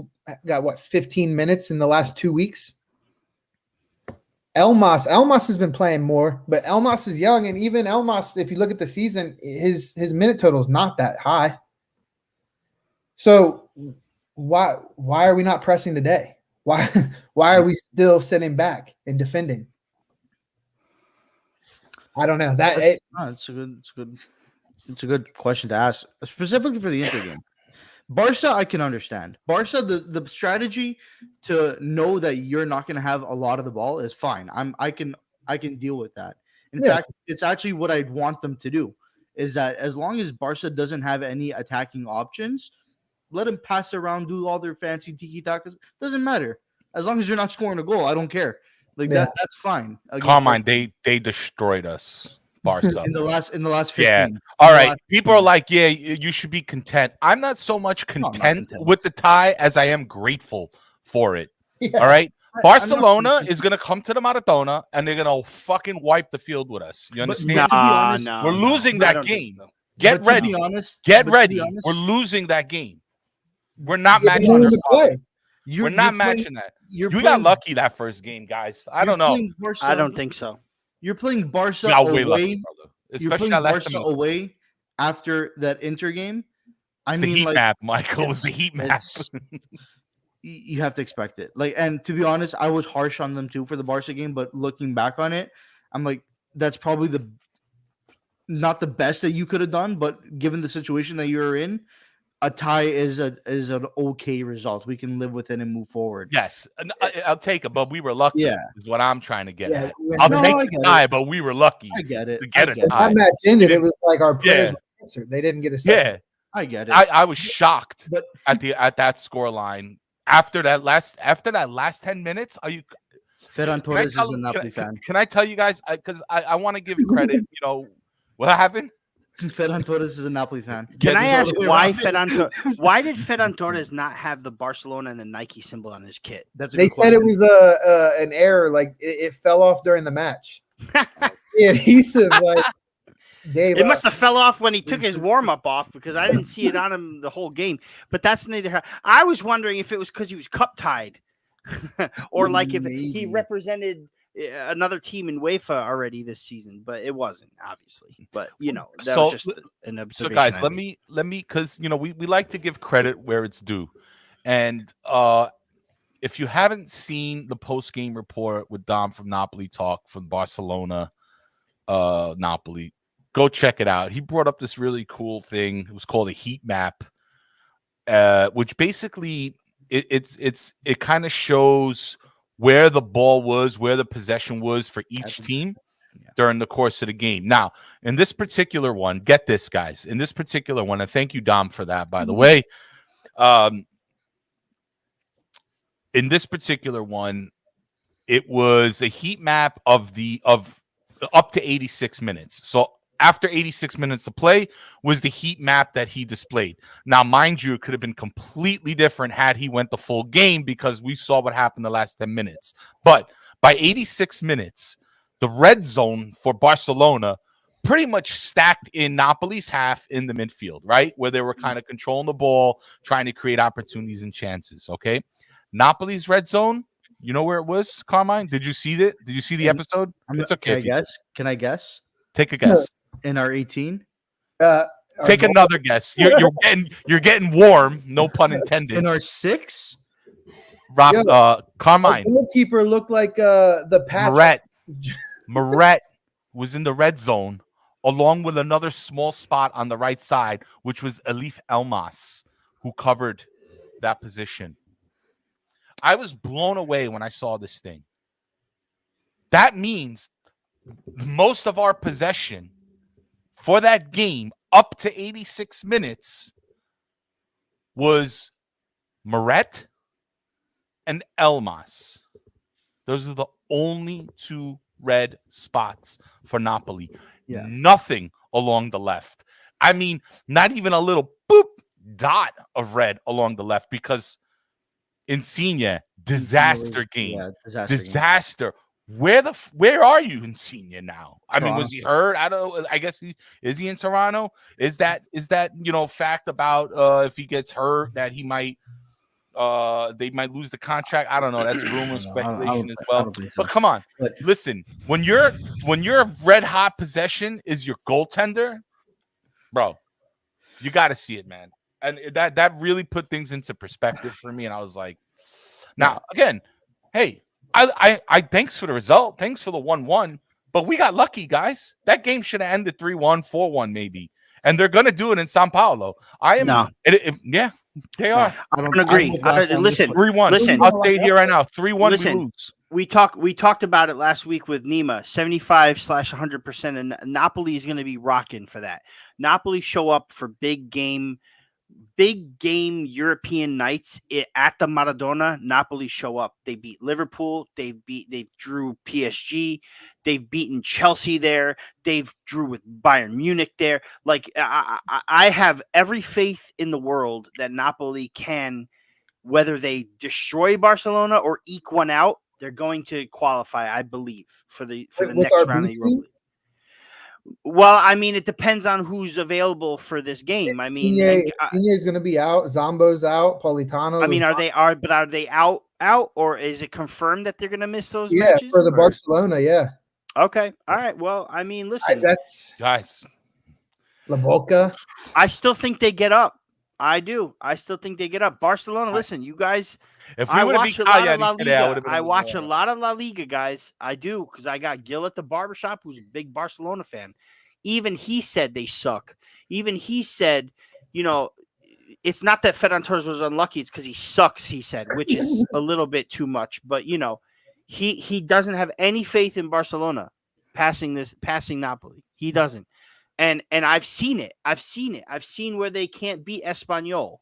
got 15 minutes in the last 2 weeks. Elmas has been playing more, but Elmas is young, and even Elmas, if you look at the season, his minute total is not that high. So why are we not pressing today? Why are we still sitting back and defending? I don't know. It's a good question to ask, specifically for the Inter game. Barca, I can understand. Barca, the strategy to know that you're not going to have a lot of the ball is fine. I can deal with that. In fact, it's actually what I'd want them to do. Is that as long as Barca doesn't have any attacking options, let them pass around, do all their fancy tiki-takas. Doesn't matter. As long as you're not scoring a goal, I don't care. That's fine. Carmine, they destroyed us. Barca in the last 15. Yeah. All right. People are like, yeah, you should be content. I'm not so much content with the tie as I am grateful for it. Yeah. All right. Barcelona is going to come to the Maratona and they're going to fucking wipe the field with us. You understand? We're losing that game. Get ready. Get ready. We're losing that game. We're not matching that. We're not matching that. You got lucky that first game, guys. I don't know. I don't think so. You're playing Barca away. Lucky, especially Barca away after that Inter game. I mean, the heat map, Michael, was the heat map. You have to expect it. And to be honest, I was harsh on them too for the Barca game. But looking back on it, I'm like, that's probably not the best that you could have done. But given the situation that you're in, a tie is an okay result. We can live with it and move forward. Yes, I'll take it, but we were lucky. Yeah, is what I'm trying to get at. I'll take the tie, but we were lucky. I get it. To get it. That match ended. It was like our players were answered. They didn't get a second. Yeah, I get it. I was shocked at that score line after that last 10 minutes. Are you? Ferran Torres is a Napoli fan. Can I tell you guys? Because I want to give credit. You know what happened? Ferran Torres is a Napoli fan. Can I ask why did Ferran Torres not have the Barcelona and the Nike symbol on his kit? They said it was an error, like it fell off during the match. The adhesive gave it must have fell off when he took his warm up off because I didn't see it on him the whole game. But that's neither. I was wondering if it was because he was cup tied, or like if he represented another team in UEFA already this season, but it wasn't obviously. But that was just an observation. So guys, let me because we like to give credit where it's due, and if you haven't seen the post game report with Dom from Napoli Talk from Barcelona, Napoli, go check it out. He brought up this really cool thing. It was called a heat map, which basically it kind of shows where the ball was, where the possession was for each team during the course of the game. Now, in this particular one, get this, guys. In this particular one, and thank you, Dom, for that, by the way. In this particular one, it was a heat map of up to 86 minutes. So after 86 minutes of play was the heat map that he displayed. Now, mind you, it could have been completely different had he went the full game because we saw what happened the last 10 minutes. But by 86 minutes, the red zone for Barcelona pretty much stacked in Napoli's half in the midfield, right? Where they were kind of controlling the ball, trying to create opportunities and chances, okay? Napoli's red zone, you know where it was, Carmine? Did you see it? Did you see the episode? It's okay. Can I guess? Take a guess. In our 18? Take another guess. You're getting warm, no pun intended. In our 6? Raff, Carmine. The goalkeeper looked like the patch. Moret was in the red zone, along with another small spot on the right side, which was Elif Elmas, who covered that position. I was blown away when I saw this thing. That means most of our possession for that game up to 86 minutes was Moret and Elmas. Those are the only two red spots for Napoli. Yeah. Nothing along the left. I mean, not even a little boop dot of red along the left, because Insigne, disaster game. Yeah, disaster. Where are you, Insigne, now? I mean, Toronto. was he hurt? I don't know. I guess is he in Toronto? Is that fact about if he gets hurt that he might they might lose the contract? I don't know. That's rumor speculation as well. don't think so. But come on, listen. When your red hot possession is your goaltender, bro, you got to see it, man. And that really put things into perspective for me. And I was like, now again, hey, I thanks for the result. Thanks for the 1-1. But we got lucky, guys. That game should have ended 3-1, 4-1, maybe. And they're gonna do it in Sao Paulo. Yeah, they are. I don't agree. Listen, 3-1. Listen, I'll say it here right now. 3-1. Listen, we lose. We talked about it last week with Nima, 75/100%, and Napoli is going to be rocking for that. Napoli show up for big game European nights at the Maradona. Napoli show up. They beat Liverpool. They drew PSG. They've beaten Chelsea there. They've drew with Bayern Munich there. Like I have every faith in the world that Napoli can, whether they destroy Barcelona or eke one out, they're going to qualify, I believe, for the next round of Europa League. Well, I mean, it depends on who's available for this game. I mean, Insigne is going to be out. Zombo's out. Politano. I mean, are they out, or is it confirmed that they're going to miss those matches? Yeah, for the Barcelona. Yeah. Okay. All right. Well, I mean, listen, that's guys. La Boca. I still think they get up. I do. I still think they get up. Barcelona, listen, you guys. If we would have beat Cagliari today, I watch a lot of La Liga, guys. I do, because I got Gil at the barbershop, who's a big Barcelona fan. Even he said they suck. Even he said, it's not that Ferran Torres was unlucky. It's because he sucks, he said, which is a little bit too much. But, he doesn't have any faith in Barcelona passing Napoli. He doesn't. And I've seen it. I've seen where they can't beat Espanyol.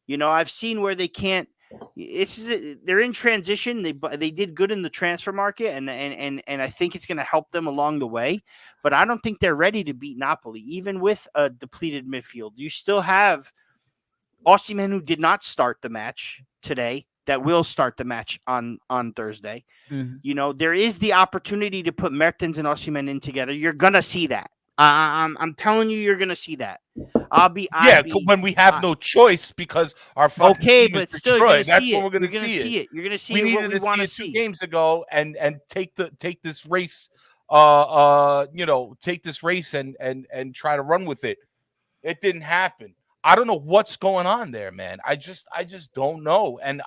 I've seen where they can't. They're in transition. They did good in the transfer market, and I think it's going to help them along the way. But I don't think they're ready to beat Napoli, even with a depleted midfield. You still have Osimhen, who did not start the match today, that will start the match on Thursday. Mm-hmm. There is the opportunity to put Mertens and Osimhen in together. You're gonna see that. I'm telling you, you're gonna see that. When we have no choice because our fucking team but is still, destroyed. That's when we're gonna see it. You're gonna see it. We needed to see it 2 games ago, and take this race. Take this race and try to run with it. It didn't happen. I don't know what's going on there, man. I just don't know. And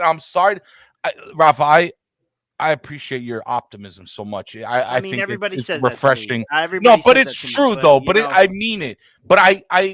I'm sorry, Raff. I appreciate your optimism so much. I mean, think everybody says refreshing. No, but it's true though. But I mean it. But I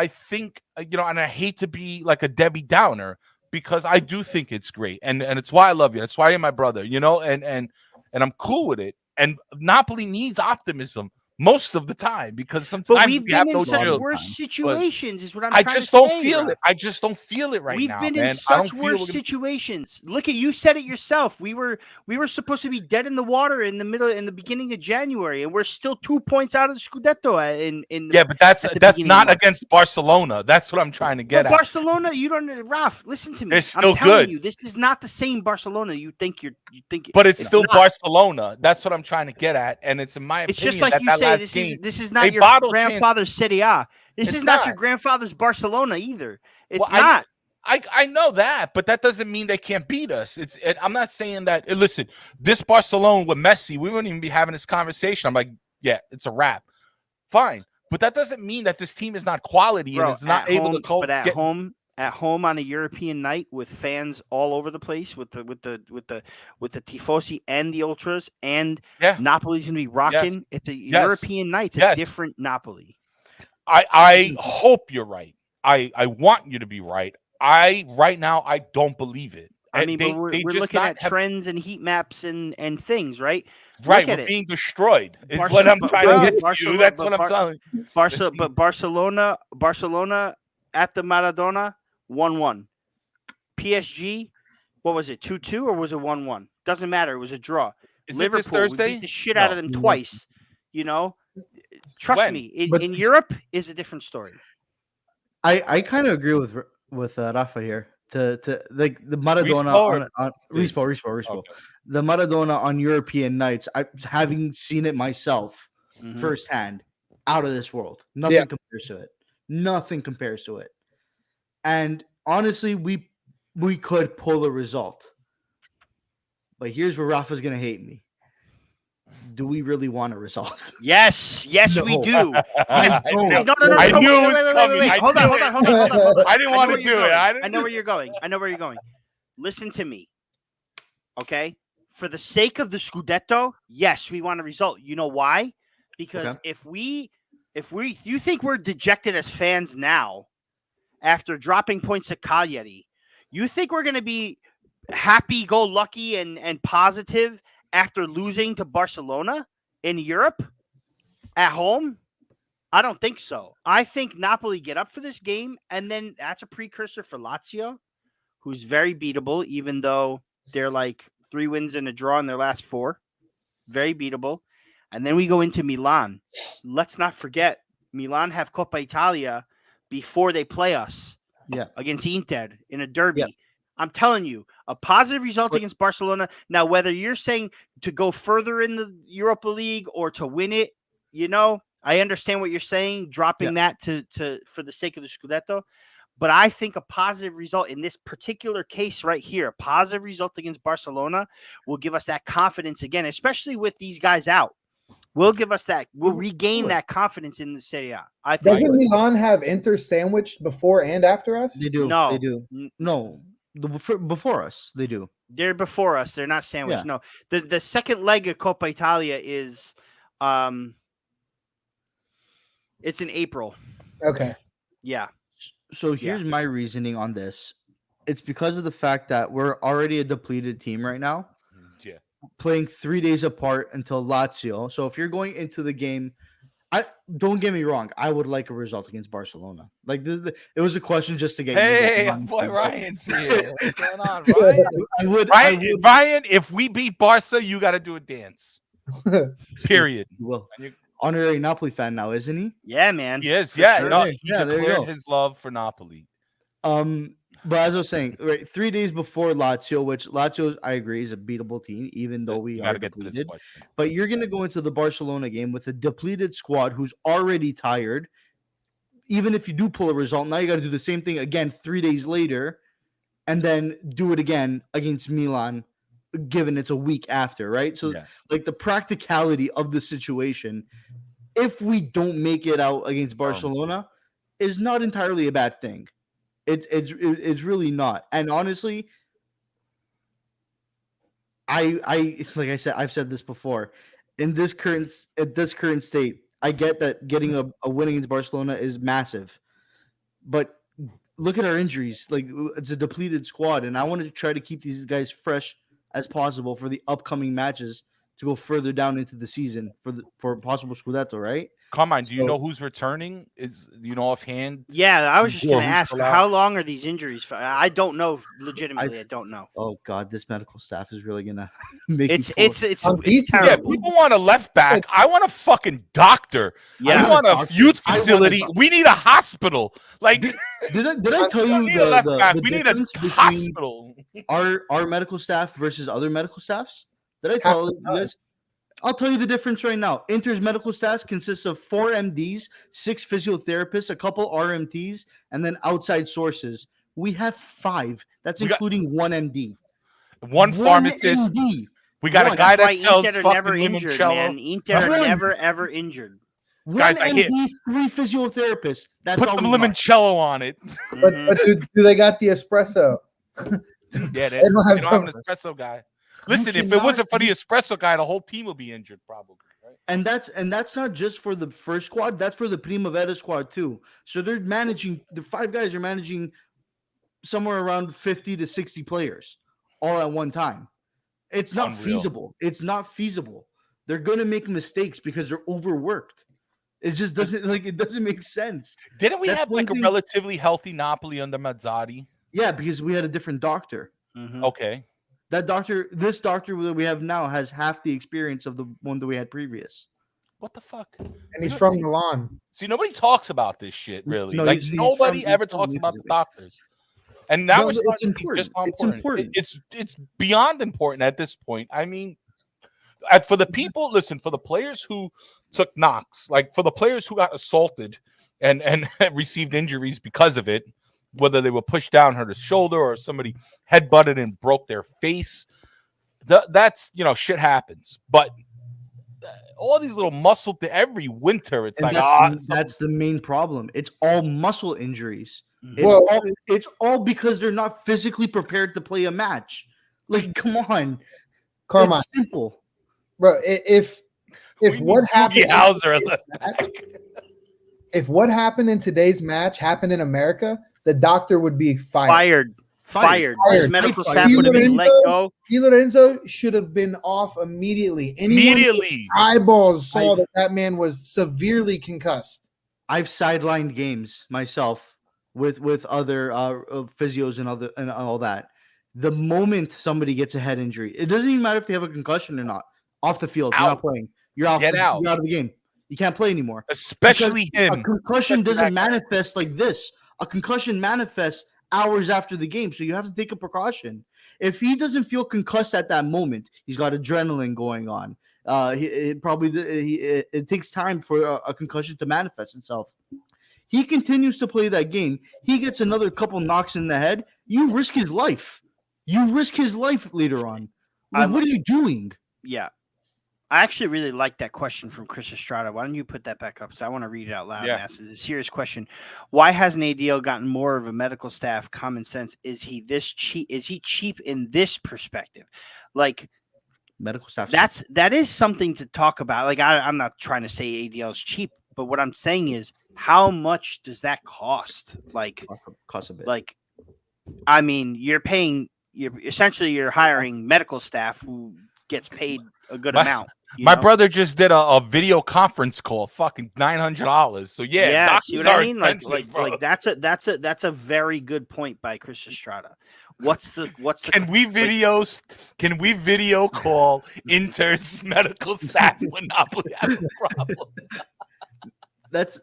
think and I hate to be like a Debbie Downer, because I do think it's great, and it's why I love you. That's why you're my brother. And I'm cool with it. And Napoli needs optimism most of the time, because sometimes we've been in such worse situations. Is what I'm trying to say. I just don't feel it. I just don't feel it right now. We've been in such worse situations. Look at you said it yourself. We were supposed to be dead in the water in the beginning of January, and we're still 2 points out of the Scudetto. But that's not against Barcelona. That's what I'm trying to get at. Barcelona, you don't, Raff. Listen to me. They're still good. You, this is not the same Barcelona you think. But it's still not. Barcelona. That's what I'm trying to get at, and it's in my opinion. It's just like you say. This is not your grandfather's Serie A. This is not your grandfather's Barcelona either. It's not. I know that, but that doesn't mean they can't beat us. I'm not saying that. Listen, this Barcelona with Messi, we wouldn't even be having this conversation. I'm like, yeah, it's a wrap. Fine, but that doesn't mean that this team is not quality and is not able to cope. But at home on a European night with fans all over the place, with the tifosi and the ultras, and Napoli's gonna be rocking. Yes. It's a European night. It's a different Napoli. I hope you're right. I want you to be right. Right now I don't believe it. I mean, we're looking at trends and heat maps and things, right? Right, we're being destroyed. Is what I'm trying to get to you. That's what I'm telling you. But Barcelona at the Maradona. 1-1. PSG, what was it? 2-2 or was it 1-1? Doesn't matter. It was a draw. Is Liverpool, it this Thursday? we beat the shit out of them twice. Trust When? me, But- in Europe is a different story. I kind of agree with Rafa here. To like the Maradona Respo on Respo. Okay. The Maradona on European nights. I having seen it myself Mhm. firsthand, out of this world. Nothing compares to it. Nothing compares to it. And honestly, we could pull a result. But here's where Rafa's gonna hate me. Do we really want a result? Yes, we No. do. I don't. knew- No. I Wait, knew it wait, was wait, coming. wait. I Hold knew on. I didn't want to do it. I know where you're going. I know where you're going. Listen to me, okay? For the sake of the Scudetto, yes, we want a result. You know why? Because if you think we're dejected as fans now after dropping points to Cagliari, you think we're going to be happy-go-lucky and positive after losing to Barcelona in Europe at home? I don't think so. I think Napoli get up for this game, and then that's a precursor for Lazio, who's very beatable, even though they're like 3 wins and a draw in their last 4. Very beatable. And then we go into Milan. Let's not forget, Milan have Coppa Italia before they play us against Inter in a derby. Yeah. I'm telling you, a positive result against Barcelona. Now, whether you're saying to go further in the Europa League or to win it, I understand what you're saying, dropping that to for the sake of the Scudetto. But I think a positive result in this particular case right here, a positive result against Barcelona will give us that confidence again, especially with these guys out. Will give us that. We'll regain that confidence in the Serie A. I think. Doesn't Milan have Inter sandwiched before and after us? They do. No. They do. No. Before us, they do. They're before us. They're not sandwiched. Yeah. No. The second leg of Coppa Italia is it's in April. Okay. Yeah. So here's my reasoning on this. It's because of the fact that we're already a depleted team right now. Yeah. Playing 3 days apart until Lazio. So if you're going into the game, don't get me wrong, I would like a result against Barcelona. Like it was a question just to get. Hey, boy, Ryan's here. What's going on, Ryan? I would. Ryan, if we beat Barca, you got to do a dance. Period. Well, honorary Napoli fan now, isn't he? Yeah, man. He is. Yeah, sure. no, Yeah, he there you declared go. his love for Napoli. But as I was saying, right, 3 days before Lazio, which Lazio, I agree, is a beatable team, even though we are get to this depleted. question. But you're going to go into the Barcelona game with a depleted squad who's already tired. Even if you do pull a result, now you got to do the same thing again 3 days later, and then do it again against Milan, given it's a week after, right? So, like the practicality of the situation, if we don't make it out against Barcelona, is not entirely a bad thing. It's really not. And honestly, I like I said, I've said this before. At this current state, I get that getting a win against Barcelona is massive, but look at our injuries. Like it's a depleted squad, and I want to try to keep these guys fresh as possible for the upcoming matches to go further down into the season for possible Scudetto, right? Carmine, do you know who's returning? Do you know offhand? Yeah, I was just going to Who's ask, still out? how long are these injuries for? I don't know. Legitimately, I don't know. Oh God, this medical staff is really gonna make It's decent. Yeah, terrible. people want a left back. I want a fucking doctor. Yeah. I want a Doctor. youth I want a facility. doctor. We need a hospital. Like, Did I tell we don't you need a left back. the We need a difference between hospital. our medical staff versus other medical staffs? Did I tell you guys? I'll tell you the difference right now. Inter's medical staff consists of 4 MDs, 6 physiotherapists, a couple RMTs, and then outside sources. We have 5. That's including 1 MD. One pharmacist. MD. We got a One. guy That's that why sells Inter are fucking never injured, limoncello. man. Inter are One. never ever injured. Guys, One I hear- MD, 3 physiotherapists. That's Put all some we got. limoncello on it. But do they got the espresso? Yeah, they don't don't have have an time. espresso guy. Listen, if it wasn't for the espresso guy, the whole team would be injured probably. Right? And that's not just for the first squad. That's for the Primavera squad too. So they're managing. The 5 guys are managing somewhere around 50 to 60 players all at one time. It's not Unreal. feasible. It's not feasible. They're gonna make mistakes because they're overworked. It just doesn't it doesn't make sense. Didn't we That's have one like a thing- relatively healthy Napoli under Mazzarri? Yeah, because we had a different doctor. Okay. This doctor that we have now has half the experience of the one that we had previous. What the fuck? And he's from Milan. See, nobody talks about this shit, really. No, like, nobody ever he's from talks about the Italy. doctors. And now No, it's it's important. It's important. It's beyond important at this point. I mean, for the people, listen, for the players who took knocks, like for the players who got assaulted and received injuries because of it, whether they were pushed down, hurt a shoulder, or somebody headbutted and broke their face, that's, shit happens. But all these little muscle every winter, it's and like that's the main problem. It's all muscle injuries. Well, It's all because they're not physically prepared to play a match. Like, come on, Carmine, it's simple, bro. If what happened, if what happened in today's match happened in America, the doctor would be fired. Fired. His medical staff would have been let go. Di Lorenzo should have been off immediately. Immediately. Eyeballs saw that man was severely concussed. I've sidelined games myself with other physios and all that. The moment somebody gets a head injury, it doesn't even matter if they have a concussion or not. Off the field, you're not playing. You're out. You're out of the game. You can't play anymore. Especially him. A concussion doesn't manifest like this. A concussion manifests hours after the game, so you have to take a precaution. If he doesn't feel concussed at that moment, he's got adrenaline going on. It takes time for a concussion to manifest itself. He continues to play that game. He gets another couple knocks in the head. You risk his life. You risk his life later on. Like, what are you doing? Yeah. I actually really like that question from Chris Estrada. Why don't you put that back up? So I want to read it out loud. Yeah. It's a serious question. Why hasn't ADL gotten more of a medical staff? Common sense. Is he this cheap? Is he cheap in this perspective? Like, medical staff. That is something to talk about. Like, I'm not trying to say ADL is cheap, but what I'm saying is, how much does that cost? Like, cost a bit. Like, I mean, you're hiring medical staff who gets paid a good amount. My brother just did a video conference call, fucking $900. So yeah, see what I mean? Like that's a very good point by Chris Estrada. Can we video call Inter's medical staff when Napoli has a problem? That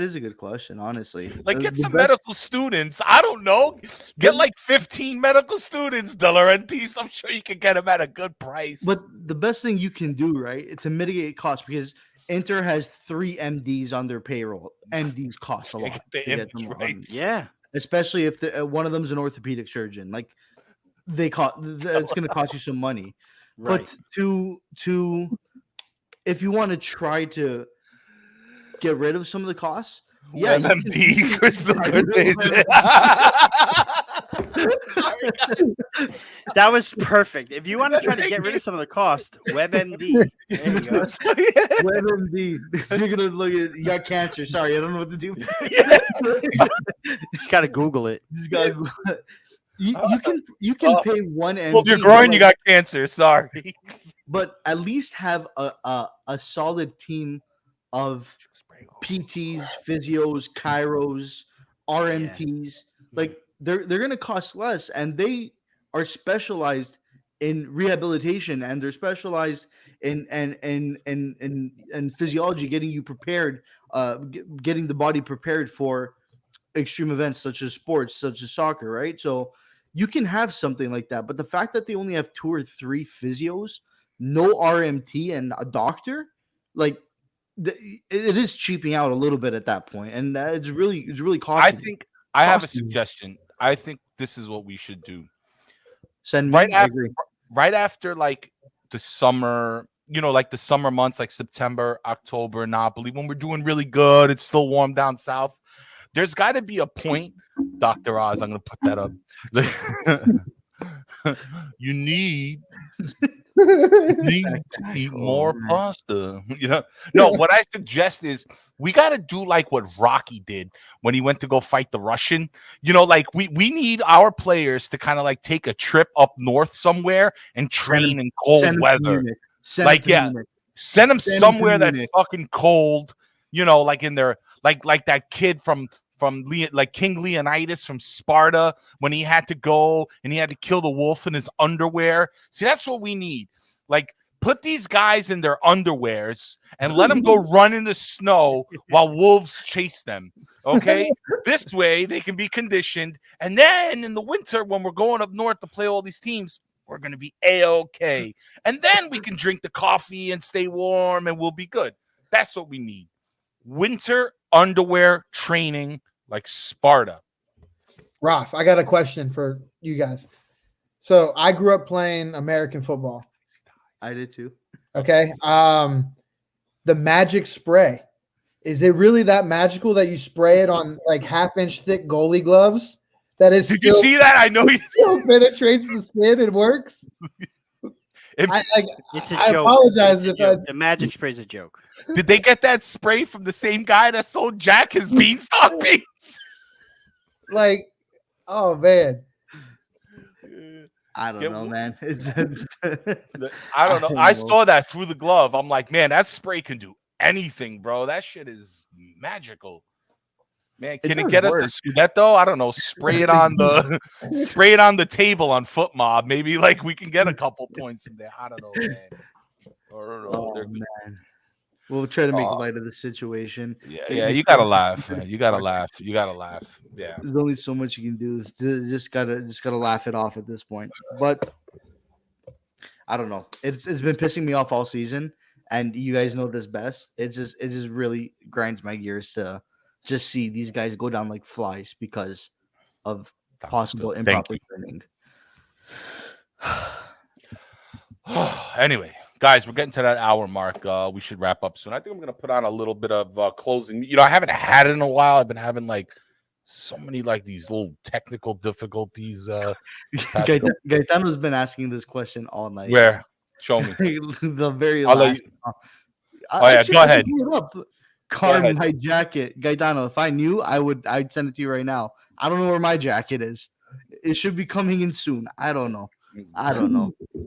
is a good question, honestly. Like, get some medical students. I don't know. Get like 15 medical students, De Laurentiis. I'm sure you can get them at a good price. But the best thing you can do, right, to mitigate costs, because Inter has 3 MDs on their payroll. MDs cost a lot. Yeah, especially if one of them is an orthopedic surgeon. Like, it's going to cost you some money. Right. But to if you want to try to get rid of some of the costs. Yeah, MMD, Crystal Cortez. That was perfect. If you want to try to get rid of some of the cost, WebMD. There you go. WebMD. You're gonna look at you got cancer. Sorry, I don't know what to do. Just gotta Google it. You can pay one MD. Well, you're growing, you got cancer. Sorry, but at least have a solid team of PTs, physios, chiros, RMTs. Like, they're gonna cost less, and they are specialized in rehabilitation, and they're specialized in physiology, getting you prepared, getting the body prepared for extreme events such as sports, such as soccer, right? So you can have something like that, but the fact that they only have 2 or 3 physios, no RMT, and a doctor, like, it is cheaping out a little bit at that point, and it's really costly. I think I have a suggestion. I think this is what we should do. Send me right after like the summer, like the summer months, like September, October, Napoli, when we're doing really good. It's still warm down south. There's got to be a point, Dr. Oz. I'm going to put that up. You need to eat more pasta. No, what I suggest is we got to do like what Rocky did when he went to go fight the Russian. Like we need our players to kind of like take a trip up north somewhere and train in cold weather. Send them somewhere that's fucking cold. Like in their like that kid from King Leonidas from Sparta, when he had to go and he had to kill the wolf in his underwear. See, that's what we need. Like, Put these guys in their underwears and let them go run in the snow while wolves chase them. Okay, this way they can be conditioned, and then in the winter when we're going up north to play all these teams, we're going to be A-okay, and then we can drink the coffee and stay warm, and we'll be good. That's what we need. Winter underwear training like Sparta. Raff, I got a question for you guys. So I grew up playing American football. I did too. Okay. The magic spray. Is it really that magical that you spray it on like half-inch thick goalie gloves? That is. Did you see that? I know you still penetrates the skin and works. It's a I joke. apologize if The magic spray's a joke. Did they get that spray from the same guy that sold Jack his beanstalk beans? Like, oh man. I don't know, man. It's I don't know. I saw that through the glove. I'm like, man, that spray can do anything, bro. That shit is magical. Man, can it get us a Scudetto? I don't know. Spray it on the table on Foot Mob. Maybe like we can get a couple points from there. I don't know, man. I don't know. Oh, man. We'll try to make light of the situation. Yeah, you gotta laugh, man. You gotta laugh. Yeah. There's only so much you can do. Just gotta laugh it off at this point. But I don't know. It's been pissing me off all season, and you guys know this best. It just really grinds my gears to just see these guys go down like flies because of possible improper training. Anyway, guys, we're getting to that hour mark. We should wrap up soon. I think I'm gonna put on a little bit of closing. I haven't had it in a while. I've been having like so many like these little technical difficulties. Gaetano's been asking this question all night. Where? Show me. The very last. Go ahead. Carm my jacket, Gaetano. If I knew, I'd send it to you right now. I don't know where my jacket is. It should be coming in soon. I don't know.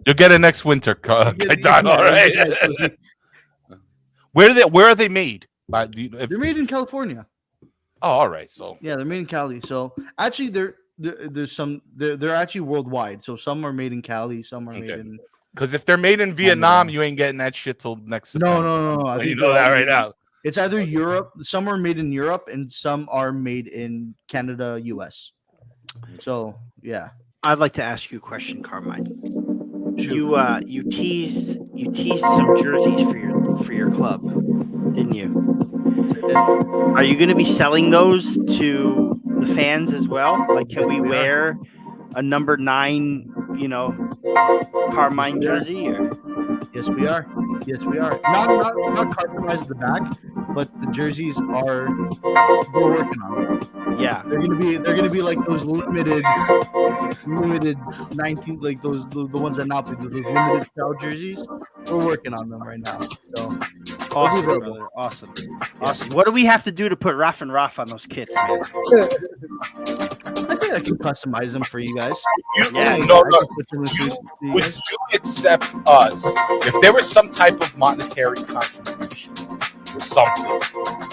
You'll get it next winter, Gaetano. All right. Where are they made? They're made in California. Oh, all right. So yeah, they're made in Cali. So actually, they're actually worldwide. So some are made in Cali, some are made in. Because if they're made in Vietnam, you ain't getting that shit till next September. No. You know that right now. It's either Europe. Some are made in Europe, and some are made in Canada, US. So yeah. I'd like to ask you a question, Carmine. You teased some jerseys for your club, didn't you? Are you going to be selling those to the fans as well? Like, can we wear a number 9, Carmine jersey? Or? Yes, we are. Not customized at the back, but the jerseys we're working on it. Yeah, they're gonna be like those limited 19, like those the ones that Napoli do, those limited style jerseys. We're working on them right now. So awesome, brother. Awesome. What do we have to do to put Raff and Raff on those kits, man? I think I can customize them for you guys. Would you accept us if there was some type of monetary contribution or something?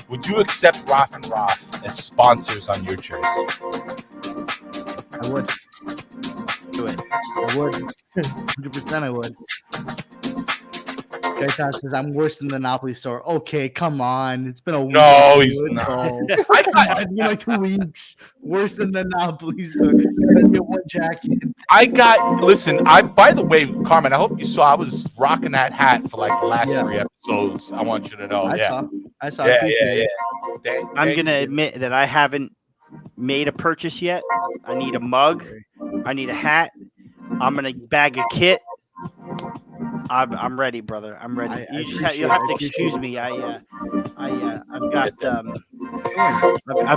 Would you accept Raff and Raff as sponsors on your jersey? I would. Do it. I would. 100% I would. Gaetan says I'm worse than the Napoli store. Okay, come on. It's been a week. No, he's not. It's been like 2 weeks. Worse than the Napoli store. Get one jacket. By the way, Carmen, I hope you saw I was rocking that hat for like the last 3 episodes. I want you to know. I saw. Yeah. I'm gonna admit that I haven't made a purchase yet. I need a mug. I need a hat. I'm gonna bag a kit. I'm ready, brother. I'm ready. You'll have to excuse me. I've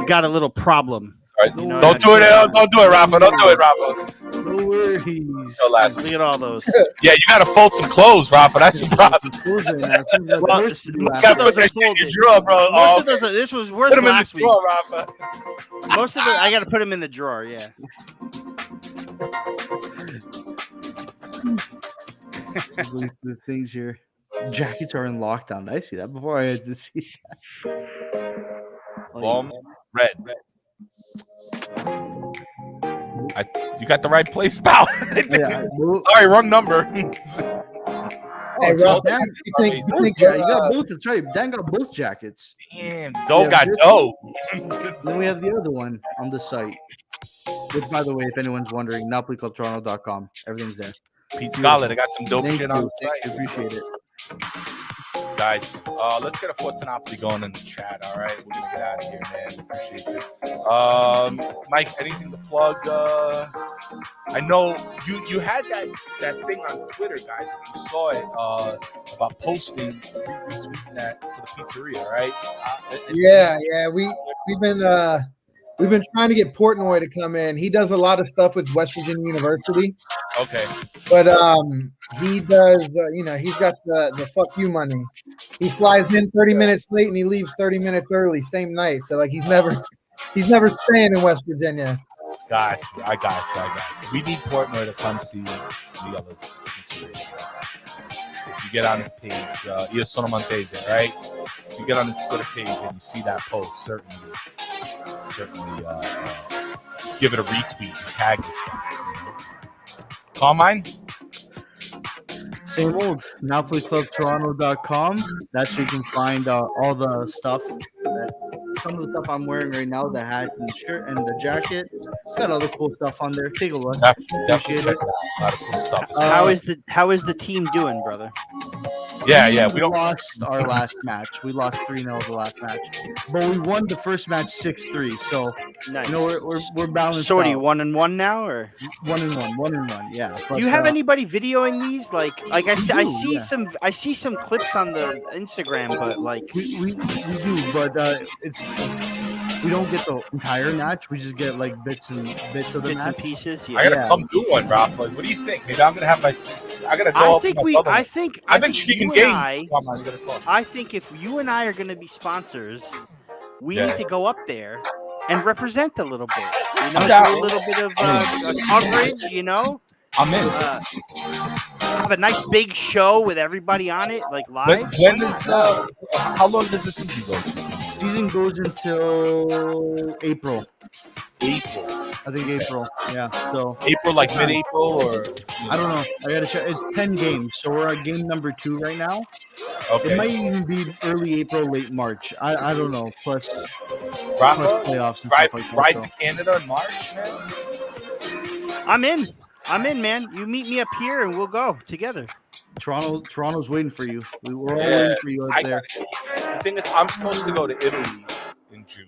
got a little problem. Right. Don't do it, Rafa. Don't do it, Rafa. No worries. Look at all those. Yeah, you gotta fold some clothes, Rafa. That's your problem. Most of those are folded. Bro. Most of those this was worse last week. Rafa. Most of it, I gotta put them in the drawer. Yeah. The things here. Jackets are in lockdown. I see that before I had to see that. Red. You got the right place, pal. Sorry, wrong number. Hey, it's Raff, Dan. you think You got both. That's right. Dan got both jackets. Damn, Doe got dough. Then we have the other one on the site. Which, by the way, if anyone's wondering, NapoliClubToronto.com. Everything's there. Pete Scarlett, I got some dope Thank shit you. on the Thank site. you. Appreciate it. Guys, let's get a Forza Napoli going in the chat. All right, we're gonna get out of here, man. Appreciate you. Mike, anything to plug? I know you had that thing on Twitter, guys. If you saw it about posting, retweeting that for the pizzeria, right? Yeah. We've been trying to get Portnoy to come in. He does a lot of stuff with West Virginia University. Okay. But he does. He's got the fuck you money. He flies in 30 minutes late and he leaves 30 minutes early, same night. So like he's never staying in West Virginia. I got you. We need Portnoy to come see the others. If you get on his page, Io Sono Montese, right? If you get on his Twitter page and you see that post, certainly give it a retweet and tag this guy. Carmine? Same old. NapoliClubToronto.com. That's where you can find all the stuff. Some of the stuff I'm wearing right now, the hat and shirt and the jacket. Got other cool stuff on there. Take a look. Definitely check it out. A lot of cool stuff. How is the team doing, brother? Yeah. We lost our last match. We lost 3-0 the last match, but we won the first match 6-3. So Nice. we're balanced. So what are you, out. 1-1 now, or 1-1? Yeah. do you have anybody videoing these? Like I see yeah. some clips on the Instagram, but like We do, but we don't get the entire match. We just get like bits of the bits match. and pieces. Yeah. I gotta come do one, Raff. Like, what do you think? Maybe I'm gonna have I gotta go. I've been streaming games. I think if you and I are gonna be sponsors, we need to go up there and represent a little bit. Do a little bit of coverage. I'm in. Have a nice big show with everybody on it, like live. When is how long does the season go? Season goes until April. April. I think April. Yeah. So April, like mid-April, or I don't know. I gotta check. It's 10 games, so we're at game number 2 right now. Okay. It might even be early April, late March. I don't know. Plus playoffs and stuff like that. Ride to Canada in March, man. I'm in, man. You meet me up here and we'll go together. Toronto's waiting for you. We're all waiting for you out there. The thing is, I'm supposed to go to Italy in June.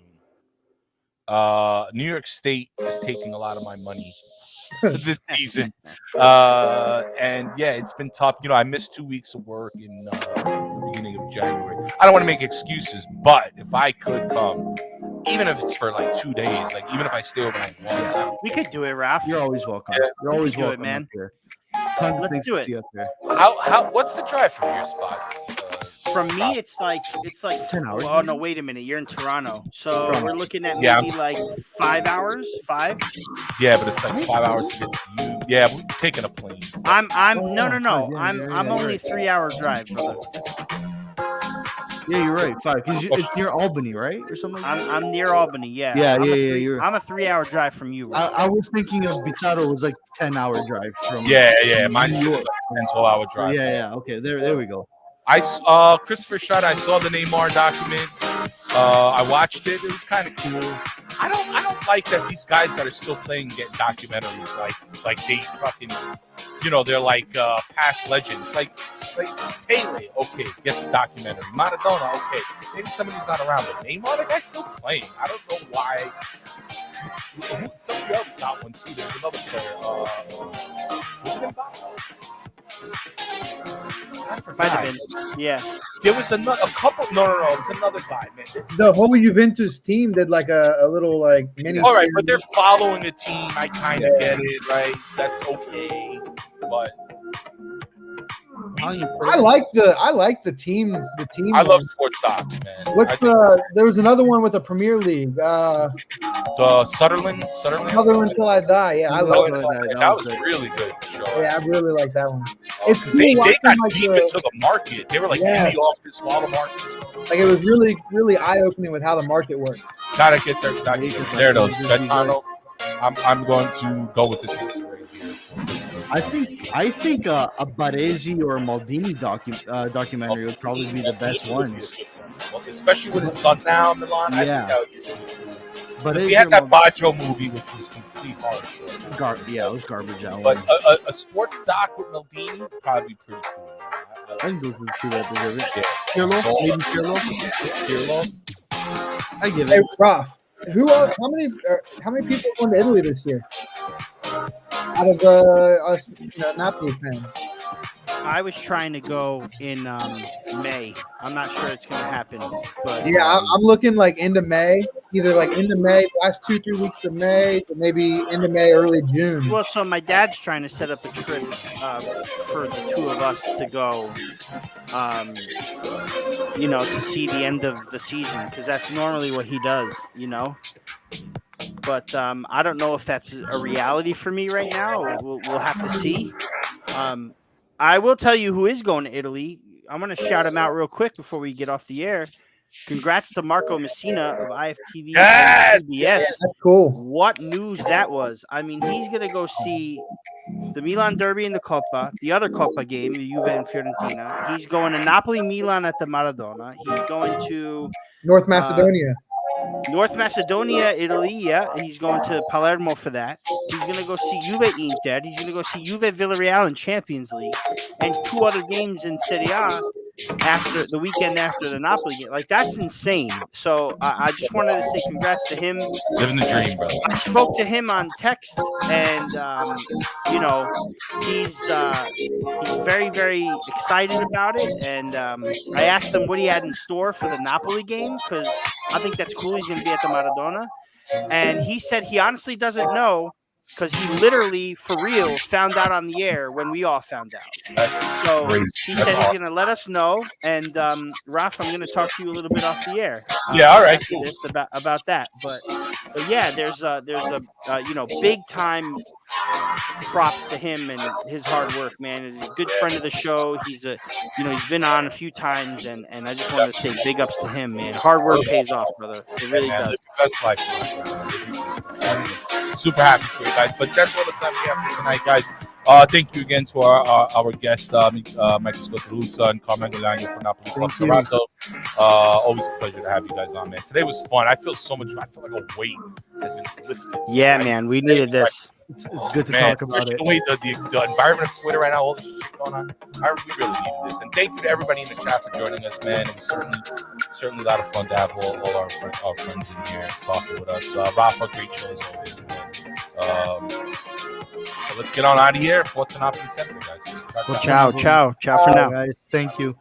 New York State is taking a lot of my money this season. And yeah, it's been tough. I missed 2 weeks of work in the beginning of January. I don't want to make excuses, but if I could come, even if it's for like 2 days, like even if I stay overnight one time, we could do it, Raff. You're always welcome. Yeah. You're always welcome, man. Let's do it. How? What's the drive from your spot? From me, it's like 10 hours. Oh no, wait a minute. You're in Toronto, so we're looking at maybe like 5 hours. 5. Yeah, but it's like 5 hours to get to you. Yeah, we're taking a plane. No. I'm only a 3-hour drive, brother. Yeah, you're right. 5, because it's near Albany, right, or something. Like that? I'm near Albany. Yeah. Yeah. I'm a 3-hour drive from you. I was thinking of Bizarro was like 10-hour drive from. Yeah. Mine's a 12-hour drive. Yeah. Okay, there we go. Christopher Schott, I saw the Neymar document. I watched it. It was kind of cool. I don't like that these guys that are still playing get documentaries like they fucking, they're like past legends. Like Pele, okay, gets a documentary. Maradona, okay, maybe somebody's not around, but Neymar, the guy's still playing. I don't know why. Somebody else got one too. There's another player. Was it Might have been. Yeah. There was a couple. No. There's another guy, man. The whole Juventus team did like a little like mini. All right, but they're following a team. I kind of get it, right? That's okay, but I like the team. The team. I love sports docs, man. There was another one with the Premier League. The Sutherland. Sutherland Till I Die. Yeah, I love that. That was really good. Show. Yeah, I really like that one. It's cool they got deep into the market. They were like in the office, small market. Like it was really, really eye opening with how the market works. Gotta get there. There it is. I'm going to go with this answer right here. I think a Baresi or a Maldini documentary would probably be the best ones. Especially with his son now, Milan. I think Yeah. that would be cool. But We had that Baggio movie, which was complete horror. yeah, it was garbage. That But one. a sports doc with Maldini would probably be pretty cool. I think those are two that deserve it. Yeah. Pirlo, maybe Pirlo. I give Hey, it. Raff, how many people are going to Italy this year? Out of us, Napoli fans. I was trying to go in May. I'm not sure it's going to happen, but Yeah, I'm looking like into May, either like into May, last 2-3 weeks of May, or maybe into May, early June. Well, so my dad's trying to set up a trip for the two of us to go, to see the end of the season, because that's normally what he does, But I don't know if that's a reality for me right now. We'll have to see. I will tell you who is going to Italy. I'm going to shout him out real quick before we get off the air. Congrats to Marco Messina of IFTV. Yes! CBS. That's cool. What news that was. I mean, he's going to go see the Milan Derby in the Coppa, the other Coppa game, the Juve and Fiorentina. He's going to Napoli-Milan at the Maradona. He's going to North Macedonia. North Macedonia, Italy, yeah. He's going to Palermo for that. He's going to go see Juve Inter. He's going to go see Juve Villarreal in Champions League. And 2 other games in Serie A after the weekend after the Napoli game. Like, that's insane. So I just wanted to say congrats to him. Living the dream, brother. I spoke to him on text, and he's very, very excited about it. And I asked him what he had in store for the Napoli game, because I think that's cool. He's going to be at the Maradona, and he said he honestly doesn't know, because he literally, for real, found out on the air when we all found out. So he said he's going to let us know. And Raff, I'm going to talk to you a little bit off the air. Yeah, all right, cool. About that. But yeah, there's a big time props to him and his hard work, man. He's a good friend of the show. He's he's been on a few times, and I just wanted to say big ups to him, man. Hard work pays off, brother. It really does. Best life. Super happy for you guys. But that's all the time we have for tonight, guys. Thank you again to our guest, Michael Scottalusa and Carmen Galano from Napoli Club Toronto. Always a pleasure to have you guys on, man. Today was fun. I feel like a weight has been lifted. Yeah, man. We needed this. It's good to talk about it. The way the environment of Twitter right now, all this shit going on, we really needed this. And thank you to everybody in the chat for joining us, man. It was certainly a lot of fun to have all our friends in here talking with us. Raff, a great show as always, man. So let's get on out of here. Forza Napoli Central, guys. Ciao for now. Guys, thank you.